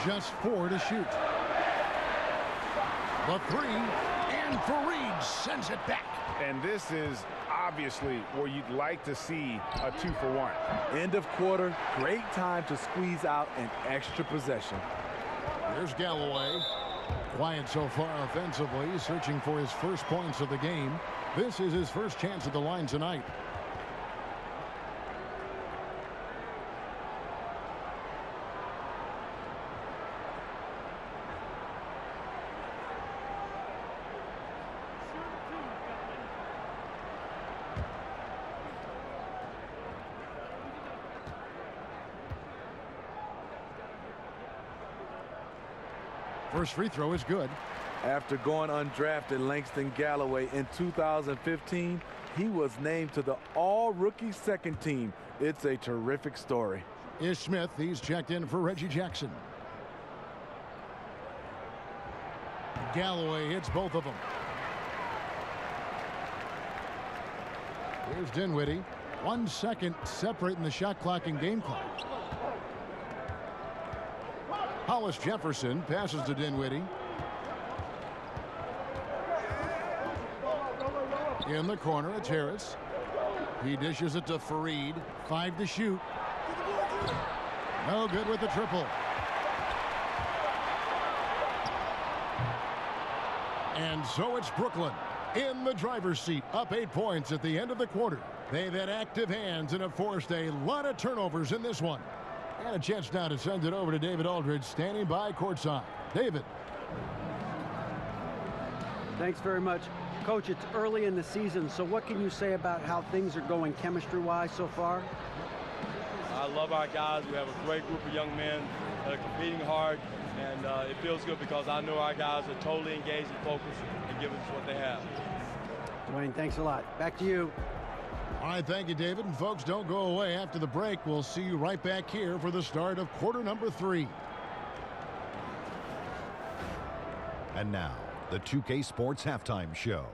Just 4 to shoot. The 3, and Fareed sends it back. And this is obviously where you'd like to see a 2-for-1. End of quarter, great time to squeeze out an extra possession. Here's Galloway. Quiet so far offensively, searching for his first points of the game. This is his first chance at the line tonight. First free throw is good. After going undrafted, Langston Galloway in 2015, he was named to the all-rookie second team. It's a terrific story. Ish Smith, he's checked in for Reggie Jackson. Galloway hits both of them. Here's Dinwiddie. 1 second separating the shot clock and game clock. Hollis Jefferson passes to Dinwiddie. In the corner, it's Harris. He dishes it to Fareed. 5 to shoot. No good with the triple. And so it's Brooklyn in the driver's seat, up 8 points at the end of the quarter. They've had active hands and have forced a lot of turnovers in this one. And a chance now to send it over to David Aldridge, standing by courtside. David. Thanks very much. Coach, it's early in the season, so what can you say about how things are going chemistry-wise so far? I love our guys. We have a great group of young men that are competing hard, and it feels good because I know our guys are totally engaged and focused and giving us what they have. Dwayne, thanks a lot. Back to you. All right, thank you, David. And folks, don't go away. After the break, we'll see you right back here for the start of quarter number 3. And now, the 2K Sports Halftime Show.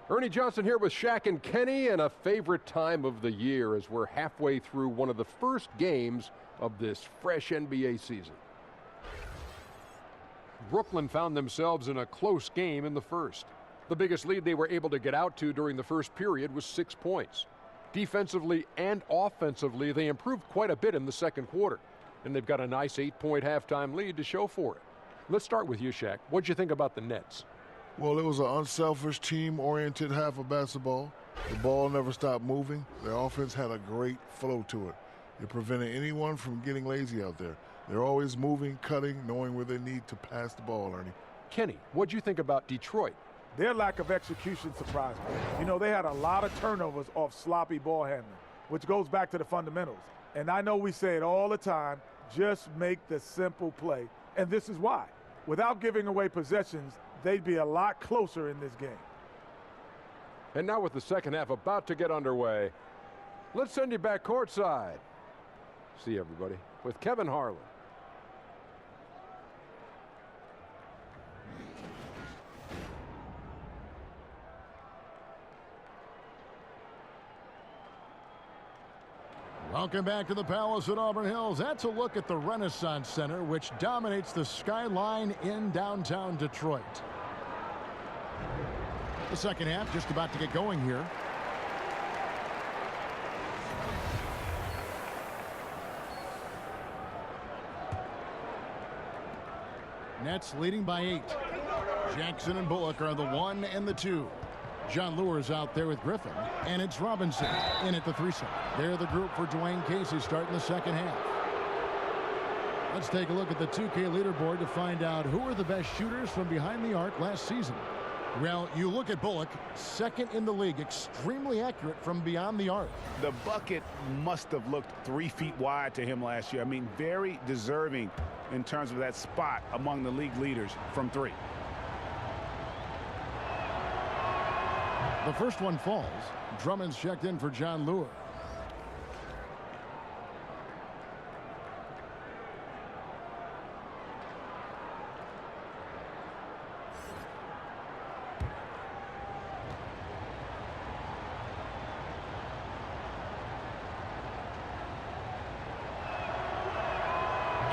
Ernie Johnson here with Shaq and Kenny, and a favorite time of the year as we're halfway through one of the first games of this fresh NBA season. Brooklyn found themselves in a close game in the first. The biggest lead they were able to get out to during the first period was 6 points. Defensively and offensively, they improved quite a bit in the second quarter, and they've got a nice 8-point halftime lead to show for it. Let's start with you, Shaq. What'd you think about the Nets? Well, it was an unselfish, team-oriented half of basketball. The ball never stopped moving. Their offense had a great flow to it. It prevented anyone from getting lazy out there. They're always moving, cutting, knowing where they need to pass the ball, Ernie. Kenny, what'd you think about Detroit? Their lack of execution surprised me. You know, they had a lot of turnovers off sloppy ball handling, which goes back to the fundamentals. And I know we say it all the time, just make the simple play. And this is why. Without giving away possessions, they'd be a lot closer in this game. And now with the second half about to get underway, let's send you back courtside. See everybody with Kevin Harlan. Welcome back to the Palace at Auburn Hills. That's a look at the Renaissance Center, which dominates the skyline in downtown Detroit. The second half just about to get going here. Nets leading by 8. Jackson and Bullock are the 1 and the 2. John Lure's out there with Griffin, and it's Robinson in at the 3 side. They're the group for Dwayne Casey starting the second half. Let's take a look at the 2K leaderboard to find out who are the best shooters from behind the arc last season. Well, you look at Bullock, second in the league, extremely accurate from beyond the arc. The bucket must have looked 3 feet wide to him last year. I mean, very deserving in terms of that spot among the league leaders from 3. The first one falls. Drummond's checked in for John Lure.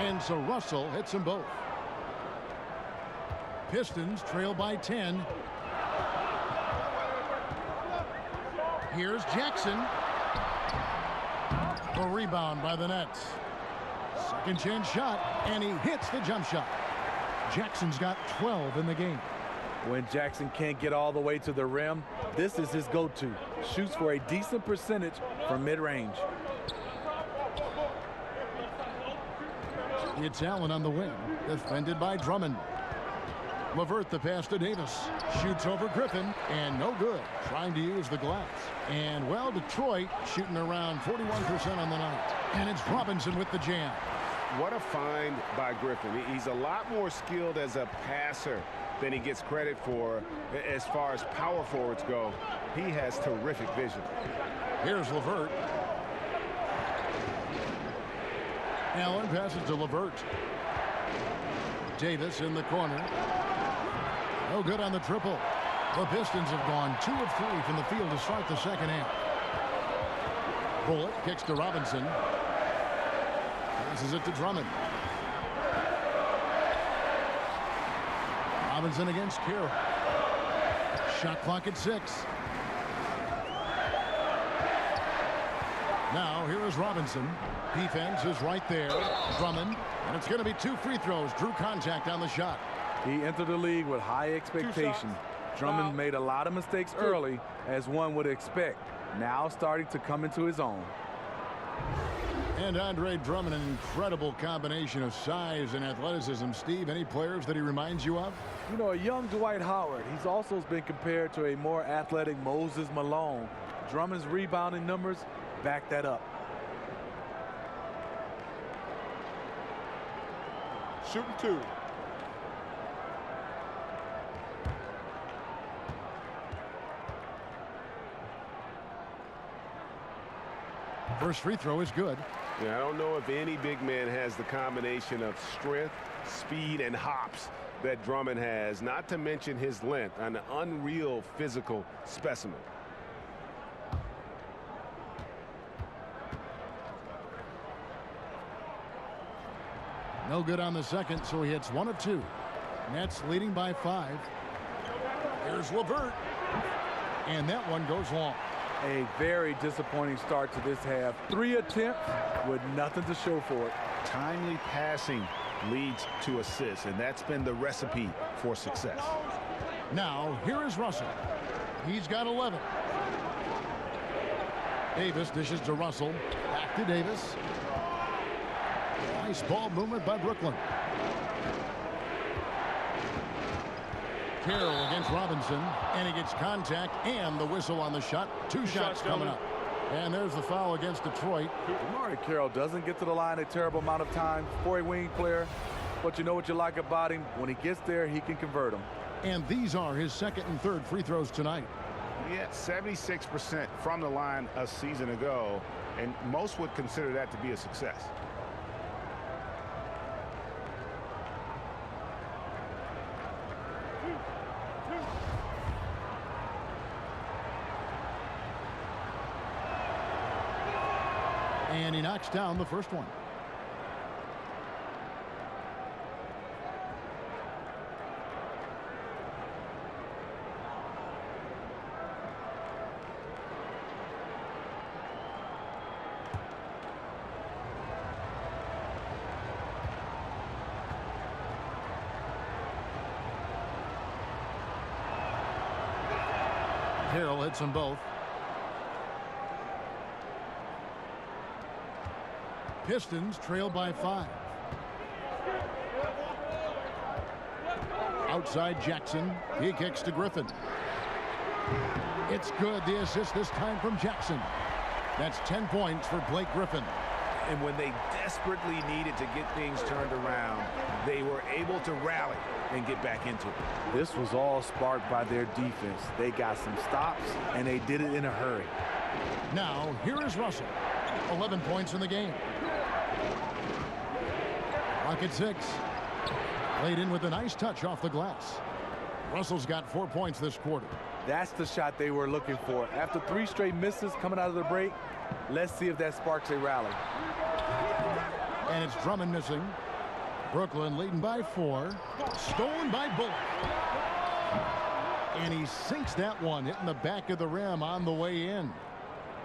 And so Russell hits them both. Pistons trail by 10. Here's Jackson. A rebound by the Nets. Second chance shot, and he hits the jump shot. Jackson's got 12 in the game. When Jackson can't get all the way to the rim, this is his go-to. Shoots for a decent percentage from mid-range. It's Allen on the wing, defended by Drummond. LeVert the pass to Davis. Shoots over Griffin, and no good. Trying to use the glass. And, well, Detroit shooting around 41% on the night. And it's Robinson with the jam. What a find by Griffin. He's a lot more skilled as a passer than he gets credit for as far as power forwards go. He has terrific vision. Here's LeVert. Allen passes to LeVert. Davis in the corner. No good on the triple. The Pistons have gone 2 of 3 from the field to start the second half. Bullock kicks to Robinson. Passes it to Drummond. Robinson against Carroll. Shot clock at 6. Now here is Robinson. Defense is right there. Drummond. And it's going to be 2 free throws. Drew contact on the shot. He entered the league with high expectations. Drummond made a lot of mistakes early, as one would expect. Now starting to come into his own. And Andre Drummond, an incredible combination of size and athleticism. Steve, any players that he reminds you of? You know, a young Dwight Howard. He's also been compared to a more athletic Moses Malone. Drummond's rebounding numbers back that up. Shooting 2. First free throw is good. Yeah, I don't know if any big man has the combination of strength, speed, and hops that Drummond has, not to mention his length, an unreal physical specimen. No good on the second, so he hits 1 of 2. Nets leading by 5. Here's LeVert. And that one goes long. A very disappointing start to this half. 3 attempts with nothing to show for it. Timely passing leads to assists, and that's been the recipe for success. Now, here is Russell. He's got 11. Davis dishes to Russell. Back to Davis. Nice ball movement by Brooklyn. Carroll against Robinson, and he gets contact and the whistle on the shot. 2 shots coming up. And there's the foul against Detroit. DeMar Carroll doesn't get to the line a terrible amount of time for a wing player, but you know what you like about him? When he gets there, he can convert them. And these are his second and third free throws tonight. Yeah, 76% from the line a season ago, and most would consider that to be a success. And he knocks down the first one. Carroll hits them both. Pistons trail by 5. Outside Jackson. He kicks to Griffin. It's good. The assist this time from Jackson. That's 10 points for Blake Griffin. And when they desperately needed to get things turned around, they were able to rally and get back into it. This was all sparked by their defense. They got some stops, and they did it in a hurry. Now, here is Russell. 11 points in the game. Clock at 6. Laid in with a nice touch off the glass. Russell's got 4 points this quarter. That's the shot they were looking for. After 3 straight misses coming out of the break, let's see if that sparks a rally. And it's Drummond missing. Brooklyn leading by 4. Stolen by Bullock. And he sinks that one, hitting the back of the rim on the way in.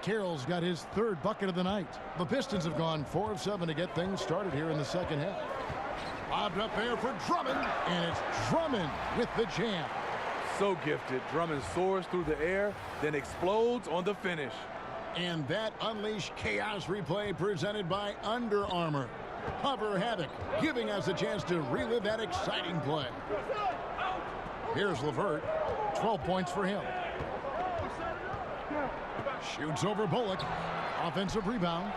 Carroll's got his 3rd bucket of the night. The Pistons have gone 4 of 7 to get things started here in the second half. Lobbed up there for Drummond, and it's Drummond with the jam. So gifted. Drummond soars through the air, then explodes on the finish. And that unleashed chaos replay presented by Under Armour. Hover Havoc, giving us a chance to relive that exciting play. Here's LeVert, 12 points for him. Shoots over Bullock. Offensive rebound.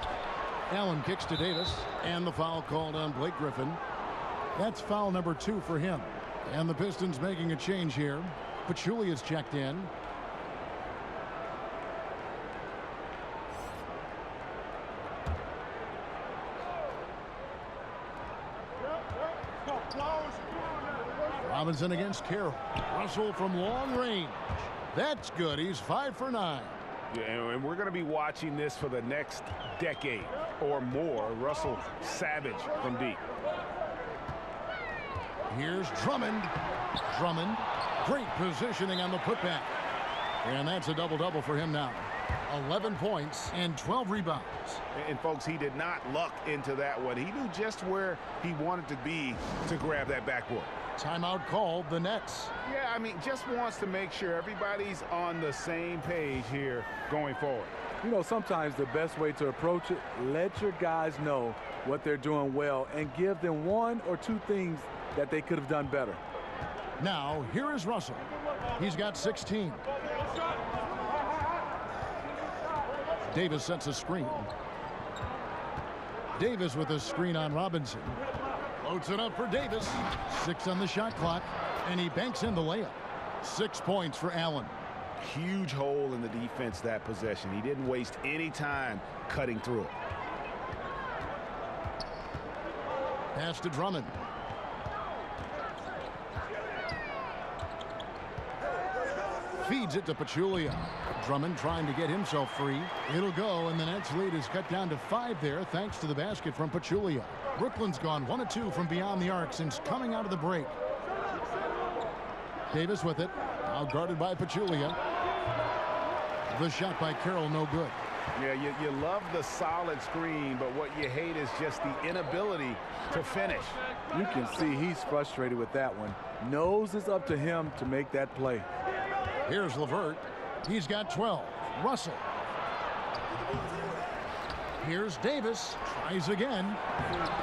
Allen kicks to Davis, and the foul called on Blake Griffin. That's foul number 2 for him. And the Pistons making a change here. Pachulia's checked in. Robinson against Carroll. Russell from long range. That's good. He's 5 for 9. Yeah, and we're going to be watching this for the next decade or more. Russell savage from deep. Here's Drummond. Drummond. Great positioning on the putback. And that's a double-double for him now. 11 points and 12 rebounds. And folks, he did not luck into that one. He knew just where he wanted to be to grab that backboard. Timeout called, the Nets. Yeah, I mean, just wants to make sure everybody's on the same page here going forward. You know, sometimes the best way to approach it, let your guys know what they're doing well and give them 1 or 2 things that they could have done better. Now, here is Russell. He's got 16. Davis sets a screen. Davis with a screen on Robinson. Floats it up for Davis. 6 on the shot clock, and he banks in the layup. 6 points for Allen. Huge hole in the defense that possession. He didn't waste any time cutting through it. Pass to Drummond. Feeds it to Pachulia. Drummond trying to get himself free. It'll go, and the Nets lead is cut down to 5 there thanks to the basket from Pachulia. Brooklyn's gone 1 of 2 from beyond the arc since coming out of the break. Davis with it. Now guarded by Pachulia. The shot by Carroll, no good. Yeah, you love the solid screen, but what you hate is just the inability to finish. You can see he's frustrated with that one. Knows it's up to him to make that play. Here's LeVert. He's got 12. Russell. Here's Davis. Tries again.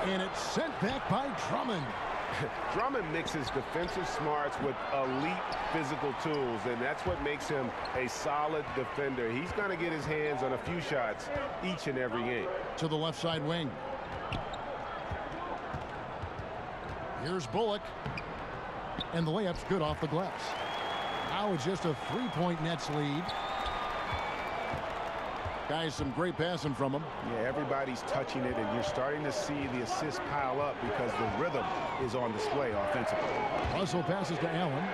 And it's sent back by Drummond. Drummond mixes defensive smarts with elite physical tools, and that's what makes him a solid defender. He's going to get his hands on a few shots each and every game. To the left side wing. Here's Bullock. And the layup's good off the glass. Now it's just a 3-point Nets lead. Guys, some great passing from him. Yeah, everybody's touching it, and you're starting to see the assists pile up because the rhythm is on display offensively. Russell passes to Allen.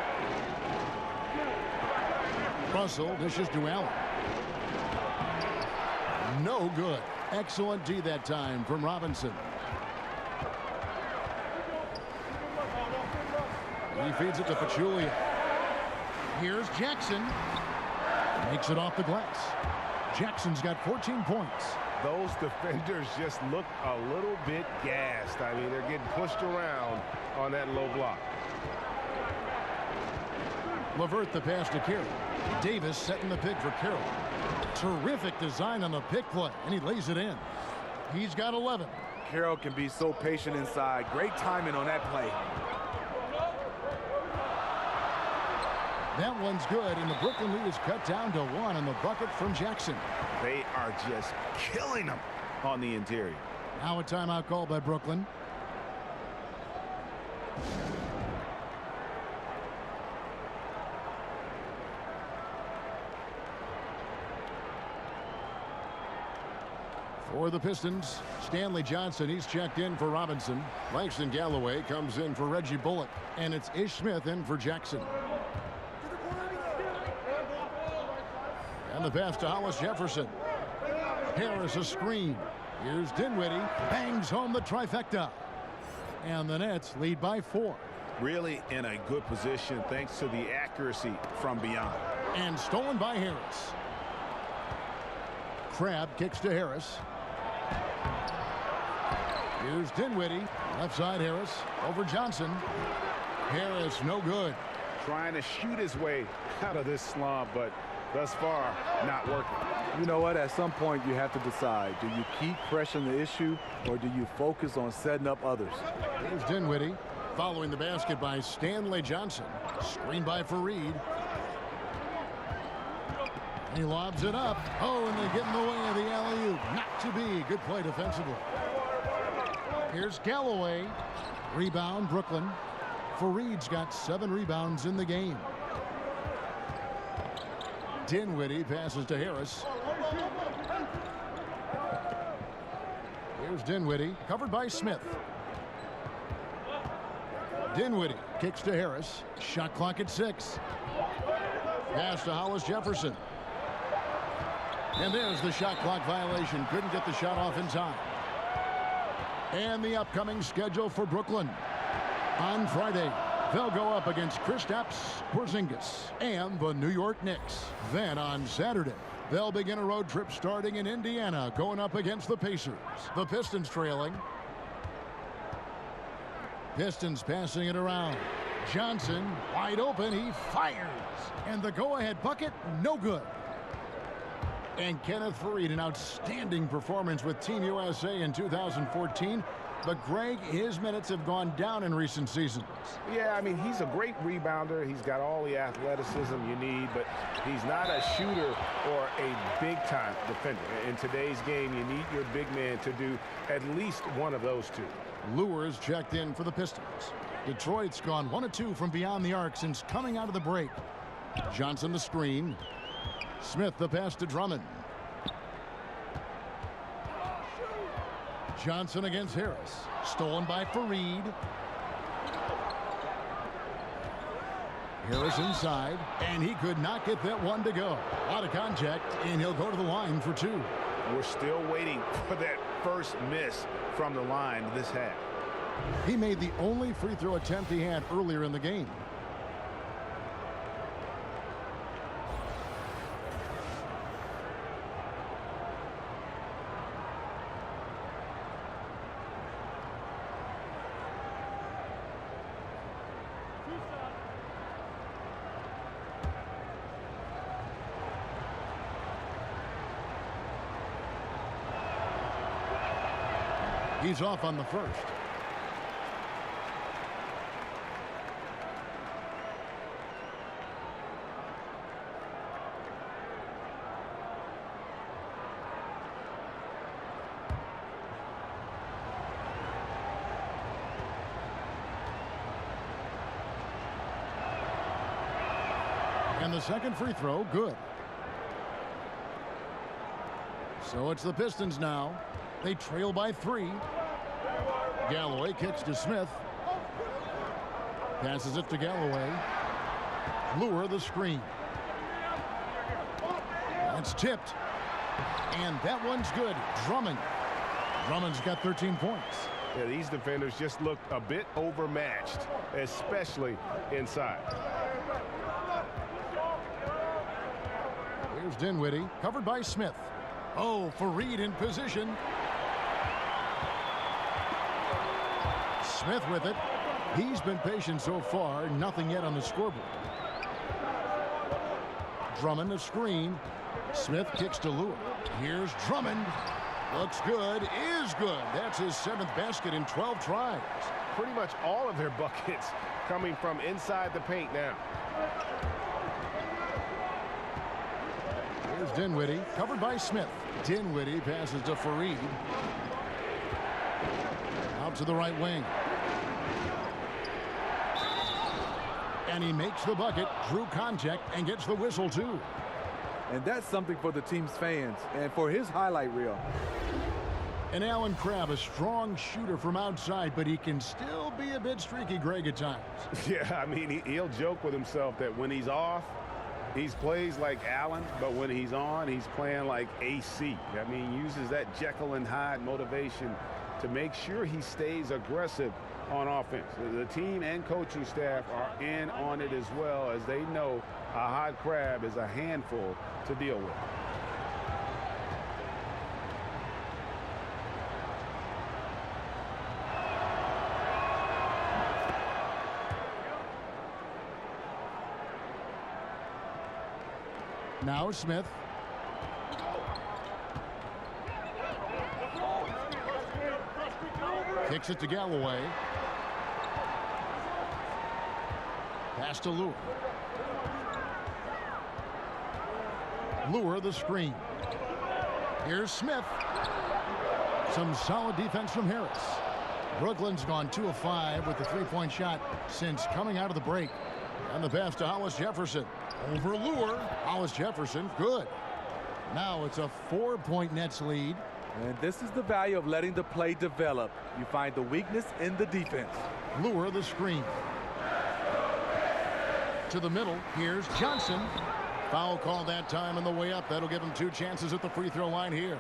Russell dishes to Allen. No good. Excellent D that time from Robinson. He feeds it to Pachulia. Here's Jackson. Makes it off the glass. Jackson's got 14 points. Those defenders just look a little bit gassed. I mean, they're getting pushed around on that low block. LeVert the pass to Carroll. Davis setting the pick for Carroll. Terrific design on the pick play, and he lays it in. He's got 11. Carroll can be so patient inside. Great timing on that play. That one's good, and the Brooklyn lead is cut down to 1 on the bucket from Jackson. They are just killing them on the interior. Now a timeout called by Brooklyn. For the Pistons, Stanley Johnson, he's checked in for Robinson. Langston Galloway comes in for Reggie Bullock, and it's Ish Smith in for Jackson. And the pass to Hollis Jefferson. Harris a screen. Here's Dinwiddie, bangs home the trifecta. And the Nets lead by 4. Really in a good position thanks to the accuracy from beyond. And stolen by Harris. Crabbe kicks to Harris. Here's Dinwiddie. Left side Harris. Over Johnson. Harris no good. Trying to shoot his way out of this slump, but thus far not working. You know what? At some point you have to decide. Do you keep pressing the issue or do you focus on setting up others? Here's Dinwiddie. Following the basket by Stanley Johnson. Screen by Fareed. He lobs it up. Oh, and they get in the way of the alley-oop. Not to be. Good play defensively. Here's Galloway. Rebound, Brooklyn. Fareed's got 7 rebounds in the game. Dinwiddie passes to Harris. Here's Dinwiddie, covered by Smith. Dinwiddie kicks to Harris. Shot clock at 6. Pass to Hollis Jefferson. And there's the shot clock violation. Couldn't get the shot off in time. And the upcoming schedule for Brooklyn. On Friday, they'll go up against Kristaps Porzingis and the New York Knicks. Then on Saturday, they'll begin a road trip starting in Indiana, going up against the Pacers. The Pistons trailing. Pistons passing it around. Johnson wide open. He fires. And the go-ahead bucket, no good. And Kenneth Fareed, an outstanding performance with Team USA in 2014. But, Greg, his minutes have gone down in recent seasons. Yeah, I mean, he's a great rebounder. He's got all the athleticism you need, but he's not a shooter or a big-time defender. In today's game, you need your big man to do at least one of those two. Lures checked in for the Pistons. Detroit's gone 1 of 2 from beyond the arc since coming out of the break. Johnson the screen. Smith the pass to Drummond. Johnson against Harris. Stolen by Fareed. Harris inside, and he could not get that one to go. A lot of contact, and he'll go to the line for 2. We're still waiting for that first miss from the line this half. He made the only free throw attempt he had earlier in the game. He's off on the first. And the second free throw, good. So it's the Pistons now. They trail by 3. Galloway kicks to Smith. Passes it to Galloway. Lure the screen. It's tipped. And that one's good. Drummond. Drummond's got 13 points. Yeah, these defenders just looked a bit overmatched, especially inside. Here's Dinwiddie, covered by Smith. Oh, Fareed in position. Smith with it. He's been patient so far. Nothing yet on the scoreboard. Drummond a screen. Smith kicks to Lure. Here's Drummond. Looks good, is good. That's his 7th basket in 12 tries. Pretty much all of their buckets coming from inside the paint now. Here's Dinwiddie, covered by Smith. Dinwiddie passes to Fareed. Out to the right wing. And he makes the bucket, drew contact, and gets the whistle, too. And that's something for the team's fans and for his highlight reel. And Allen Crabbe, a strong shooter from outside, but he can still be a bit streaky, Greg, at times. Yeah, I mean, he'll joke with himself that when he's off, he plays like Allen, but when he's on, he's playing like AC. I mean, he uses that Jekyll and Hyde motivation to make sure he stays aggressive on offense. The team and coaching staff are in on it as well, as they know a hot Crabbe is a handful to deal with. Now Smith. Kicks it to Galloway. Pass to Lure. Lure the screen. Here's Smith. Some solid defense from Harris. Brooklyn's gone 2 of 5 with the 3-point shot since coming out of the break. And the pass to Hollis Jefferson. Over Lure. Hollis Jefferson, good. Now it's a 4-point Nets lead. And this is the value of letting the play develop. You find the weakness in the defense. Lure the screen. To the middle, here's Johnson. Foul call that time on the way up. That'll give him 2 chances at the free throw line here.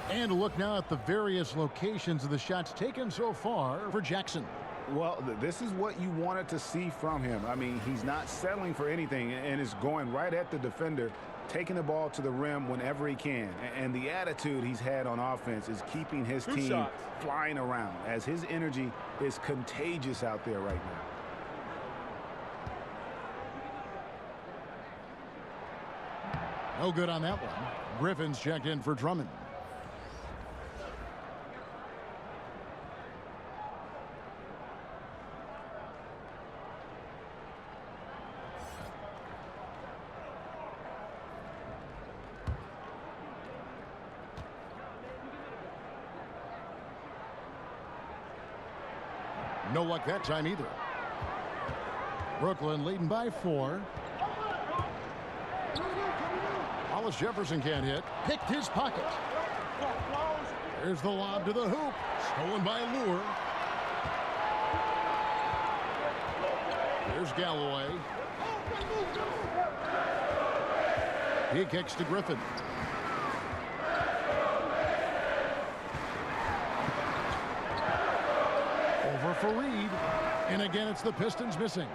And look now at the various locations of the shots taken so far for Jackson. Well, this is what you wanted to see from him. I mean, he's not settling for anything and is going right at the defender, taking the ball to the rim whenever he can. And the attitude he's had on offense is keeping his team flying around, as his energy is contagious out there right now. No good on that one. Griffin's checked in for Drummond. No luck that time either. Brooklyn leading by 4. Hollis Jefferson can't hit. Picked his pocket. There's the lob to the hoop. Stolen by Lure. Here's Galloway. He kicks to Griffin. Over Fareed. And again, it's the Pistons missing.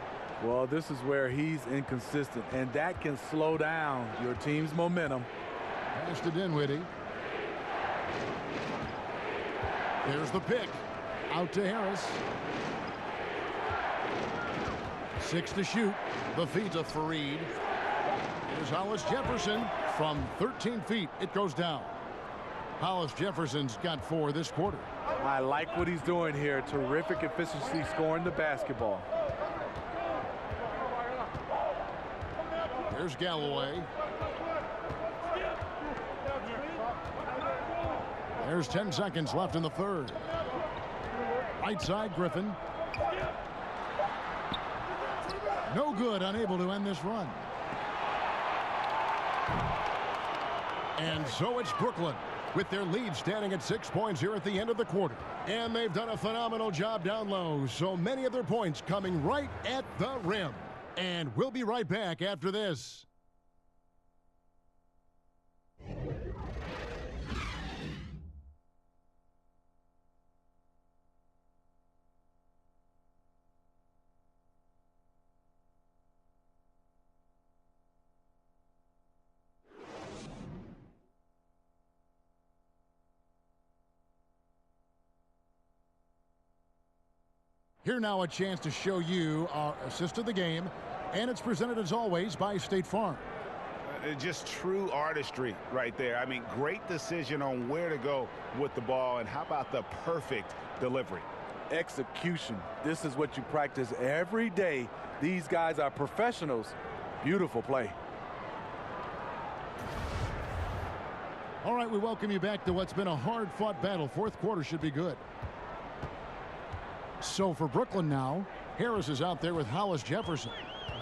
Well, this is where he's inconsistent, and that can slow down your team's momentum. Pass to Dinwiddie. There's the pick. Out to Harris. 6 to shoot. The feed to Fareed. Here's Hollis Jefferson from 13 feet. It goes down. Hollis Jefferson's got 4 this quarter. I like what he's doing here. Terrific efficiency scoring the basketball. Here's Galloway. There's 10 seconds left in the third. Right side, Griffin. No good, unable to end this run. And so it's Brooklyn, with their lead standing at 6 points here at the end of the quarter. And they've done a phenomenal job down low, so many of their points coming right at the rim. And we'll be right back after this. Here now a chance to show you our assist of the game, and it's presented as always by State Farm. Just true artistry right there. I mean, great decision on where to go with the ball, and how about the perfect delivery? Execution. This is what you practice every day. These guys are professionals. Beautiful play. All right, we welcome you back to what's been a hard-fought battle. Fourth quarter should be good. So for Brooklyn now, Harris is out there with Hollis Jefferson.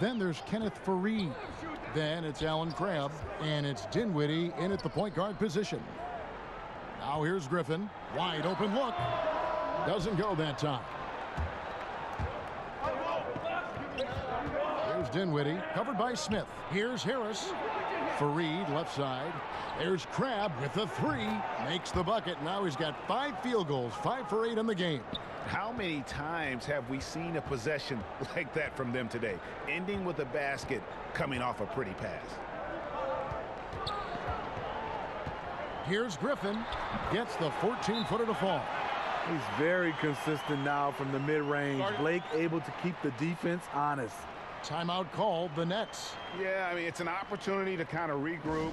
Then there's Kenneth Faried. Then it's Alan Crabb, and it's Dinwiddie in at the point guard position. Now here's Griffin. Wide open look. Doesn't go that time. Here's Dinwiddie, covered by Smith. Here's Harris. Faried, left side. There's Crabb with the three. Makes the bucket. Now he's got 5 field goals, 5 for 8 in the game. How many times have we seen a possession like that from them today, ending with a basket coming off a pretty pass? Here's Griffin. Gets the 14-footer to fall. He's very consistent now from the mid-range. Blake able to keep the defense honest. Timeout called, the Nets. Yeah, I mean, it's an opportunity to kind of regroup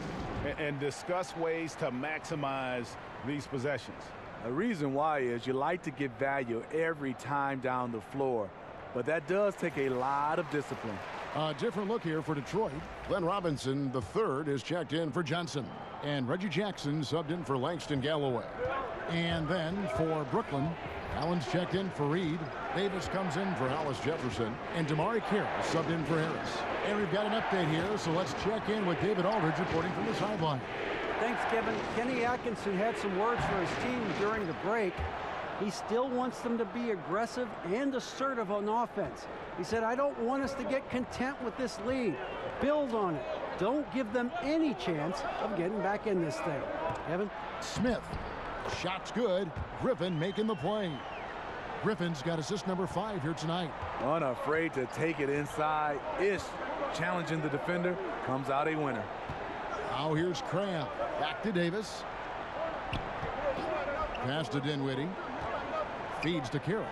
and discuss ways to maximize these possessions. The reason why is you like to get value every time down the floor, but that does take a lot of discipline. A different look here for Detroit. Glenn Robinson, the third, is checked in for Johnson. And Reggie Jackson subbed in for Langston Galloway. And then for Brooklyn, Allen's checked in for Reed. Davis comes in for Hollis Jefferson. And Damari Carroll subbed in for Harris. And we've got an update here, so let's check in with David Aldridge reporting from the sideline. Thanks, Kevin. Kenny Atkinson had some words for his team during the break. He still wants them to be aggressive and assertive on offense. He said, I don't want us to get content with this lead. Build on it. Don't give them any chance of getting back in this thing. Kevin? Smith. Shot's good. Griffin making the play. Griffin's got assist number 5 here tonight. Unafraid to take it inside. Ish challenging the defender. Comes out a winner. Now here's Crabb. Back to Davis. Pass to Dinwiddie. Feeds to Carroll.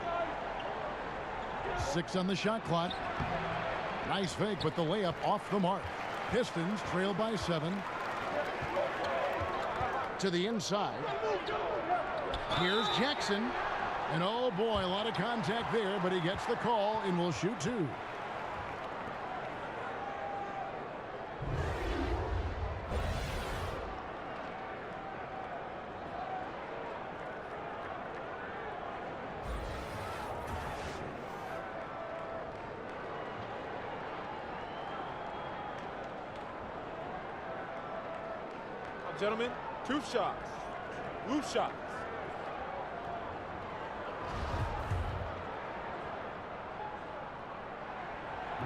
6 on the shot clock. Nice fake, but the layup off the mark. Pistons trail by 7. To the inside. Here's Jackson. And oh boy, a lot of contact there, but he gets the call and will shoot 2. Gentlemen, 2 shots. Loose shots.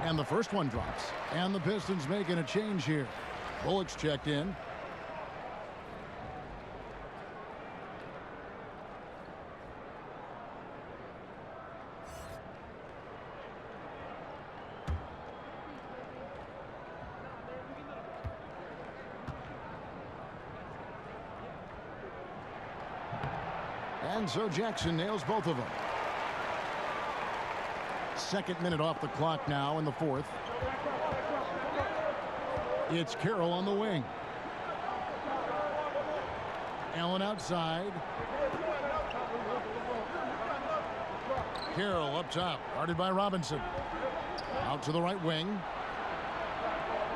And the first one drops. And the Pistons making a change here. Bullock's checked in. And so Jackson nails both of them. 2nd minute off the clock now in the 4th. It's Carroll on the wing. Allen outside. Carroll up top, guarded by Robinson. Out to the right wing.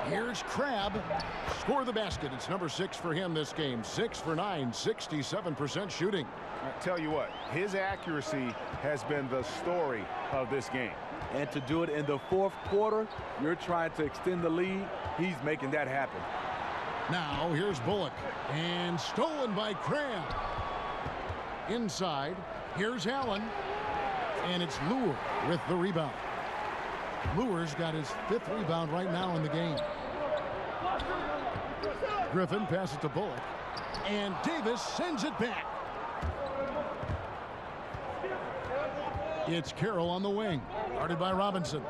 Here's Crabb. Score the basket. It's number 6 for him this game. 6 for 9, 67% shooting. I tell you what, his accuracy has been the story of this game. And to do it in the 4th quarter, you're trying to extend the lead. He's making that happen. Now here's Bullock. And stolen by Crabb. Inside. Here's Allen. And it's Lure with the rebound. Lure's got his 5th rebound right now in the game. Griffin passes to Bullock. And Davis sends it back. It's Carroll on the wing, guarded by Robinson.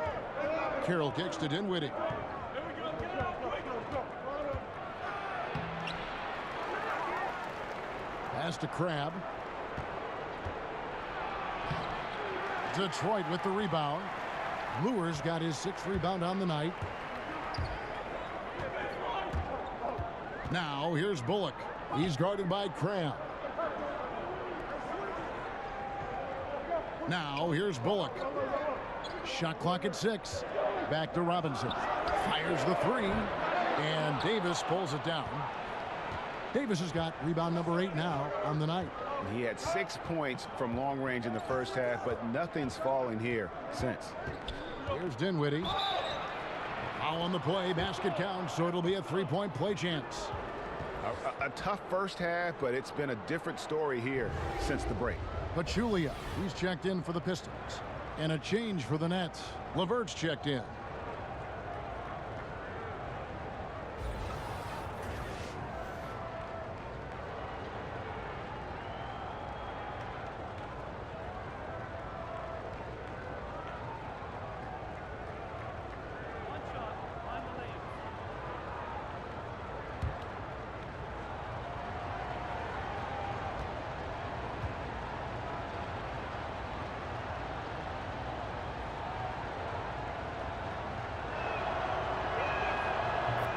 Carroll kicks to Dinwiddie. Pass to Crabb. Detroit with the rebound. Lure's got his 6th rebound on the night. Now here's Bullock. He's guarded by Cram. Now here's Bullock. Shot clock at 6. Back to Robinson. Fires the 3. And Davis pulls it down. Davis has got rebound number 8 now on the night. He had 6 points from long range in the first half, but nothing's fallen here since. Here's Dinwiddie. Foul on the play. Basket counts, so it'll be a 3-point play chance. A tough first half, but it's been a different story here since the break. Pachulia, he's checked in for the Pistons. And a change for the Nets. LeVert's checked in.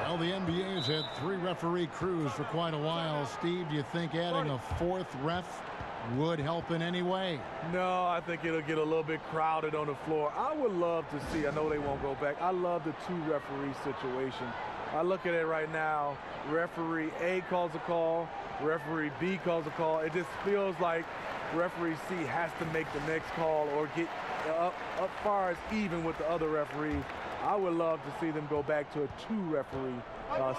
Well, the NBA's had 3 referee crews for quite a while. Steve, do you think adding a 4th ref would help in any way? No, I think it'll get a little bit crowded on the floor. I would love to see, I know they won't go back, I love the 2 referee situation. I look at it right now, referee A calls a call, referee B calls a call. It just feels like referee C has to make the next call or get up far as even with the other referees. I would love to see them go back to a 2 referee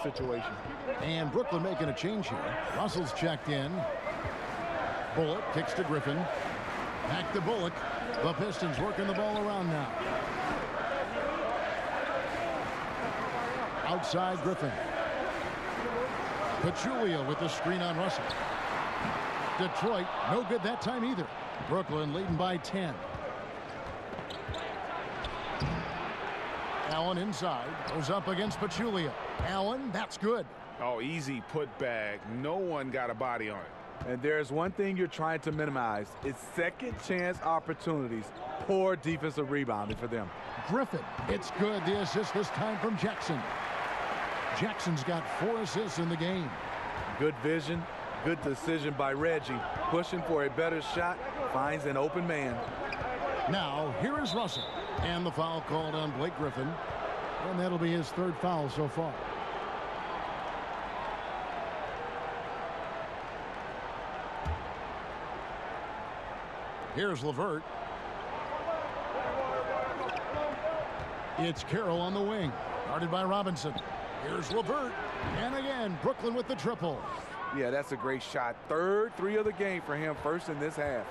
situation. And Brooklyn making a change here. Russell's checked in. Bullock kicks to Griffin. Back to Bullock. The Pistons working the ball around now. Outside Griffin. Pachulia with the screen on Russell. Detroit, no good that time either. Brooklyn leading by 10. Allen inside, goes up against Pachulia. Allen, that's good. Oh, easy put back. No one got a body on it. And there's one thing you're trying to minimize. It's second chance opportunities. Poor defensive rebounding for them. Griffin, it's good. The assist this time from Jackson. Jackson's got 4 assists in the game. Good vision, good decision by Reggie. Pushing for a better shot, finds an open man. Now, here is Russell. And the foul called on Blake Griffin. And that'll be his 3rd foul so far. Here's LeVert. It's Carroll on the wing. Guarded by Robinson. Here's LeVert. And again, Brooklyn with the triple. Yeah, that's a great shot. 3rd 3 of the game for him, first in this half.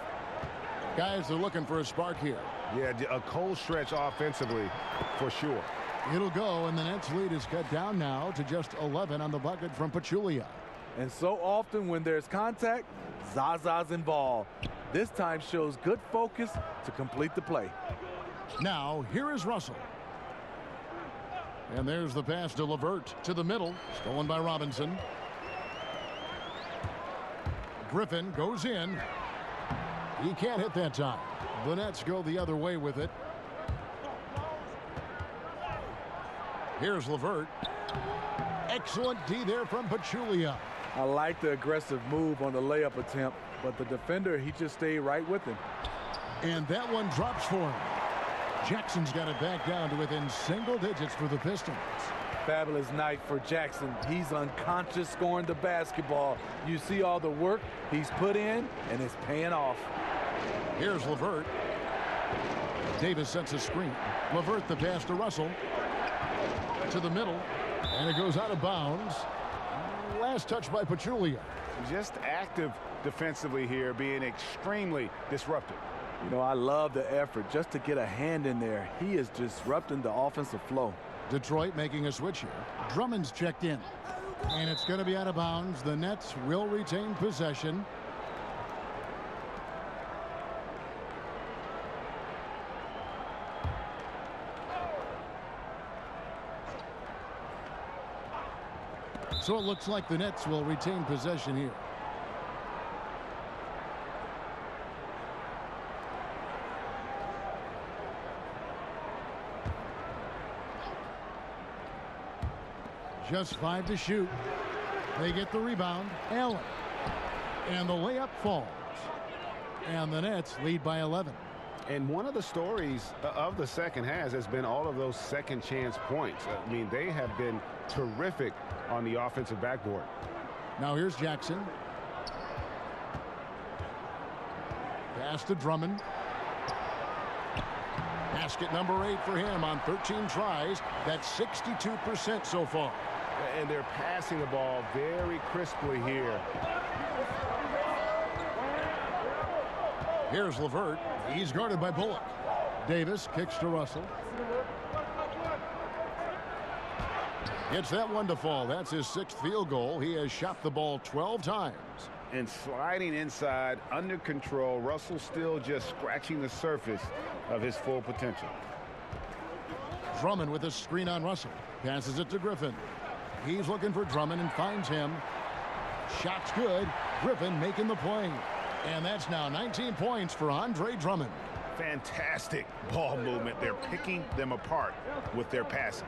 Guys, they're looking for a spark here. Yeah, a cold stretch offensively for sure. It'll go, and the Nets lead is cut down now to just 11 on the bucket from Pachulia. And so often when there's contact, Zaza's involved. This time shows good focus to complete the play. Now, here is Russell. And there's the pass to LeVert to the middle. Stolen by Robinson. Griffin goes in. He can't hit that time. The Nets go the other way with it. Here's LeVert. Excellent D there from Pachulia. I like the aggressive move on the layup attempt, but the defender, he just stayed right with him. And that one drops for him. Jackson's got it back down to within single digits for the Pistons. Fabulous night for Jackson. He's unconscious scoring the basketball. You see all the work he's put in, and it's paying off. Here's LeVert. Davis sets a screen. LeVert the pass to Russell. To the middle. And it goes out of bounds. Last touch by Pachulia. Just active defensively here, being extremely disruptive. You know, I love the effort just to get a hand in there. He is disrupting the offensive flow. Detroit making a switch here. Drummond's checked in. And it's going to be out of bounds. The Nets will retain possession. So it looks like the Nets will retain possession here. Just 5 to shoot. They get the rebound. Allen. And the layup falls. And the Nets lead by 11. And one of the stories of the second half has been all of those second chance points. I mean, they have been terrific on the offensive backboard. Now here's Jackson. Pass to Drummond. Basket number 8 for him on 13 tries. That's 62% so far. And they're passing the ball very crisply here. Here's LeVert. He's guarded by Bullock. Davis kicks to Russell. Gets that one to fall. That's his 6th field goal. He has shot the ball 12 times. And sliding inside, under control. Russell still just scratching the surface of his full potential. Drummond with a screen on Russell. Passes it to Griffin. He's looking for Drummond and finds him. Shot's good. Griffin making the play. And that's now 19 points for Andre Drummond. Fantastic ball movement. They're picking them apart with their passing.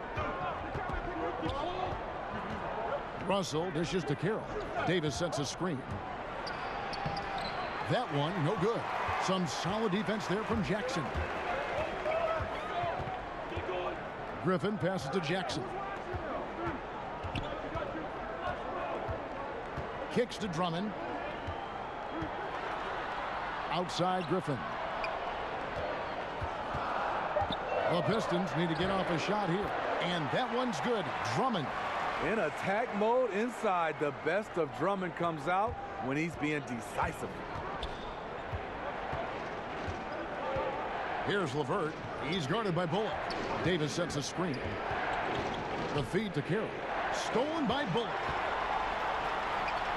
Russell dishes to Carroll. Davis sets a screen. That one, no good. Some solid defense there from Jackson. Griffin passes to Jackson. Kicks to Drummond. Outside Griffin. The Pistons need to get off a shot here. And that one's good. Drummond. In attack mode inside, the best of Drummond comes out when he's being decisive. Here's LeVert. He's guarded by Bullock. Davis sets a screen. The feed to Carroll. Stolen by Bullock.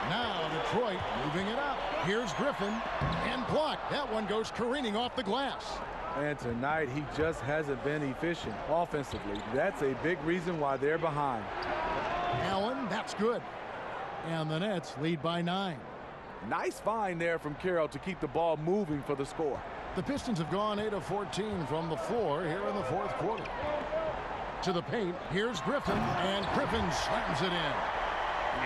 Now Detroit moving it up. Here's Griffin. And blocked. That one goes careening off the glass. And tonight, he just hasn't been efficient offensively. That's a big reason why they're behind. Allen, that's good. And the Nets lead by 9. Nice find there from Carroll to keep the ball moving for the score. The Pistons have gone 8 of 14 from the floor here in the 4th quarter. To the paint, here's Griffin, and Griffin slams it in.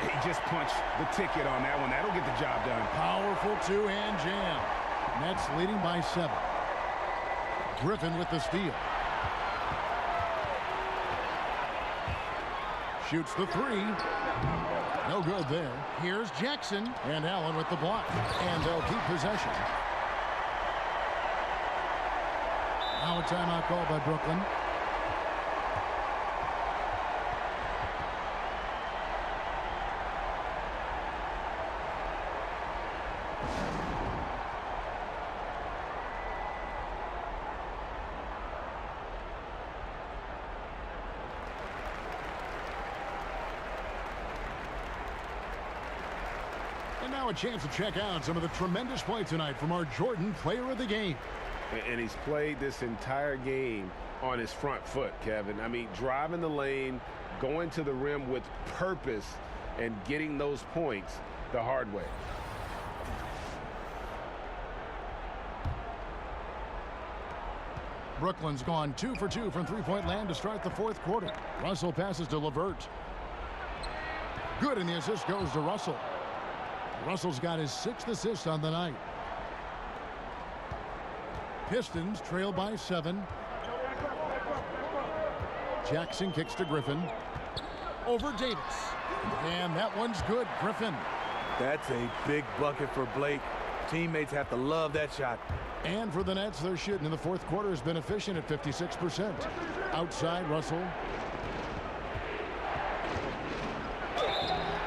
He just punched the ticket on that one. That'll get the job done. Powerful two-hand jam. Nets leading by 7. Griffin with the steal. Shoots the 3. No good there. Here's Jackson, and Allen with the block. And they'll keep possession. Now a timeout called by Brooklyn. And now a chance to check out some of the tremendous play tonight from our Jordan Player of the Game. And he's played this entire game on his front foot, Kevin. I mean, driving the lane, going to the rim with purpose, and getting those points the hard way. Brooklyn's gone 2 for 2 from three-point land to start the 4th quarter. Russell passes to LeVert. Good, and the assist goes to Russell. Russell's got his 6th assist on the night. Pistons trail by 7. Jackson kicks to Griffin. Over Davis. And that one's good. Griffin. That's a big bucket for Blake. Teammates have to love that shot. And for the Nets, their shooting in the 4th quarter has been efficient at 56%. Outside Russell.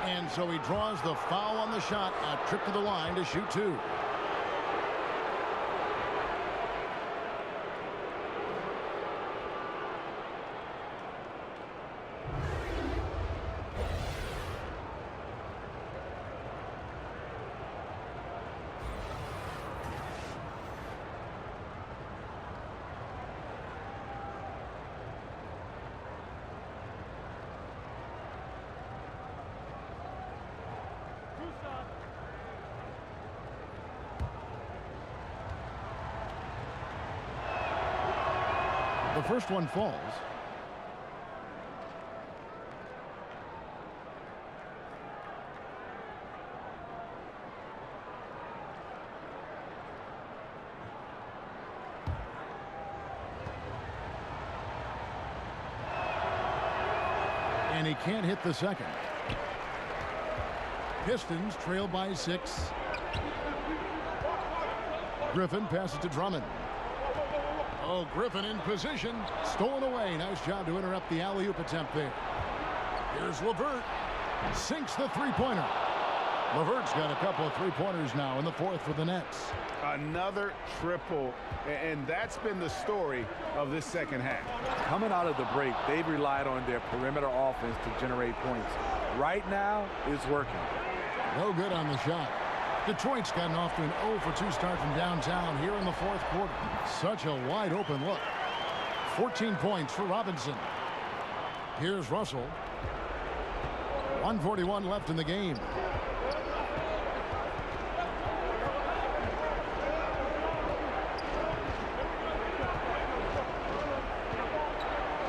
And so he draws the foul on the shot. A trip to the line to shoot 2. The first one falls. and he can't hit the second. Pistons trail by 6. Griffin passes to Drummond. Oh, Griffin in position. Stolen away. Nice job to interrupt the alley-oop attempt there. Here's LeVert. Sinks the three-pointer. LeVert's got a couple of three-pointers now in the fourth for the Nets. Another triple, and that's been the story of this second half. Coming out of the break, they've relied on their perimeter offense to generate points. Right now, it's working. No good on the shot. Detroit's gotten off to an 0-for-2 start from downtown here in the fourth quarter. Such a wide open look. 14 points for Robinson. Here's Russell. 1:41 left in the game.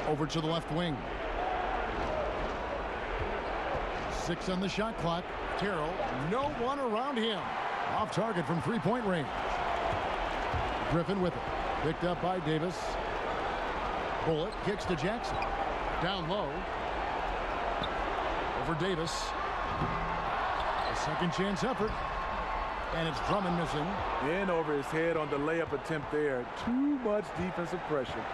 Over to the left wing. 6 on the shot clock. Carroll, no one around him. Off target from three-point range. Griffin with it. Picked up by Davis. Bullock kicks to Jackson. Down low. Over Davis. A second chance effort. And it's Drummond missing. In over his head on the layup attempt there. Too much defensive pressure.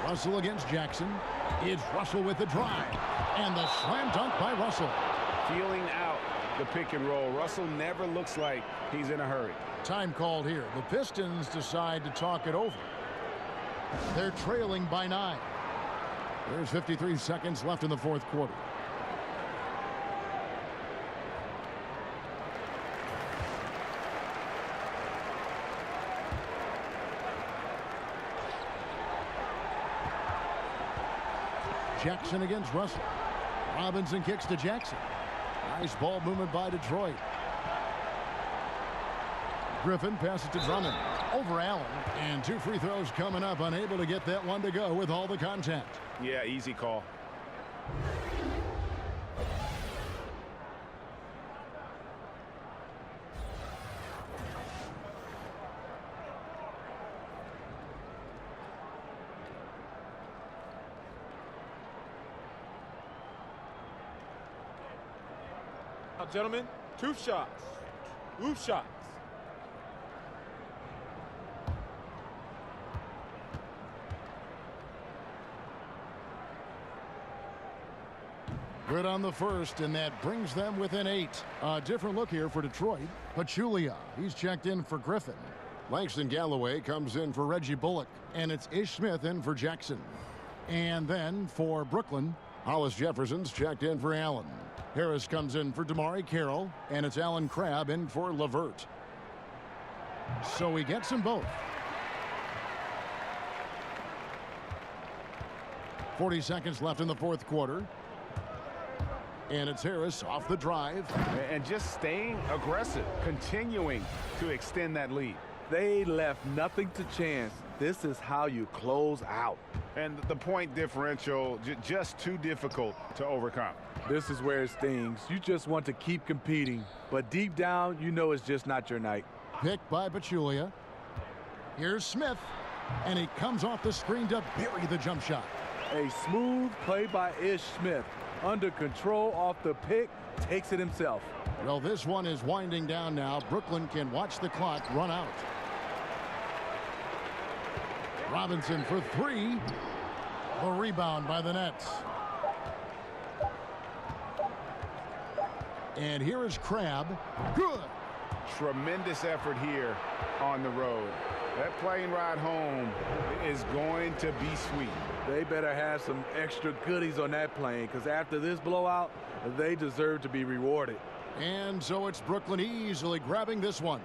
Russell against Jackson. It's Russell with the drive. And the slam dunk by Russell. Feeling out the pick and roll. Russell never looks like he's in a hurry. Time called here. The Pistons decide to talk it over. They're trailing by 9. There's 53 seconds left in the fourth quarter. Jackson against Russell. Robinson kicks to Jackson. Nice ball movement by Detroit. Griffin passes to Drummond. Over Allen. And 2 free throws coming up. Unable to get that one to go with all the contact. Yeah, easy call. Now, gentlemen, 2 shots. Loop shots. Good on the first, and that brings them within 8. A different look here for Detroit. Pachulia, he's checked in for Griffin. Langston Galloway comes in for Reggie Bullock, and it's Ish Smith in for Jackson. And then for Brooklyn, Hollis Jefferson's checked in for Allen. Harris comes in for Damari Carroll, and it's Alan Crabb in for LeVert. So he gets them both. 40 seconds left in the fourth quarter. And it's Harris off the drive. And just staying aggressive, continuing to extend that lead. They left nothing to chance. This is how you close out. And the point differential, just too difficult to overcome. This is where it stings. You just want to keep competing, but deep down, you know it's just not your night. Picked by Pachulia. Here's Smith, and he comes off the screen to bury the jump shot. A smooth play by Ish Smith. Under control off the pick, takes it himself. Well, this one is winding down now. Brooklyn can watch the clock run out. Robinson for 3. The rebound by the Nets. And here is Crabb. Good. Tremendous effort here on the road. That plane ride home is going to be sweet. They better have some extra goodies on that plane, because after this blowout, they deserve to be rewarded. And so it's Brooklyn easily grabbing this one.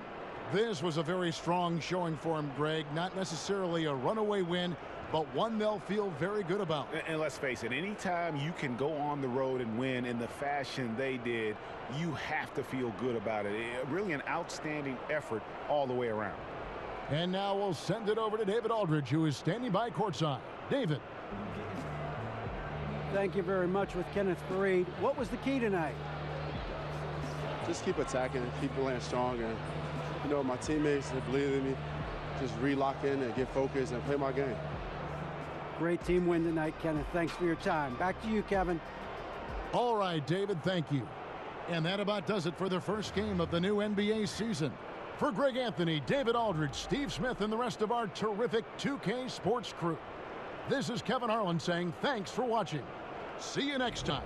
This was a very strong showing for him, Greg. Not necessarily a runaway win, but one they'll feel very good about. And let's face it, anytime you can go on the road and win in the fashion they did, you have to feel good about it. Really an outstanding effort all the way around. And now we'll send it over to David Aldridge, who is standing by courtside. David. Thank you very much with Kenneth Fareed. What was the key tonight? Just keep attacking, keep playing strong, and you know, my teammates, they believe in me. Just re-lock in and get focused and play my game. Great team win tonight, Kenneth. Thanks for your time. Back to you, Kevin. All right, David, thank you. And that about does it for the first game of the new NBA season. For Greg Anthony, David Aldridge, Steve Smith, and the rest of our terrific 2K Sports crew, this is Kevin Harlan saying thanks for watching. See you next time.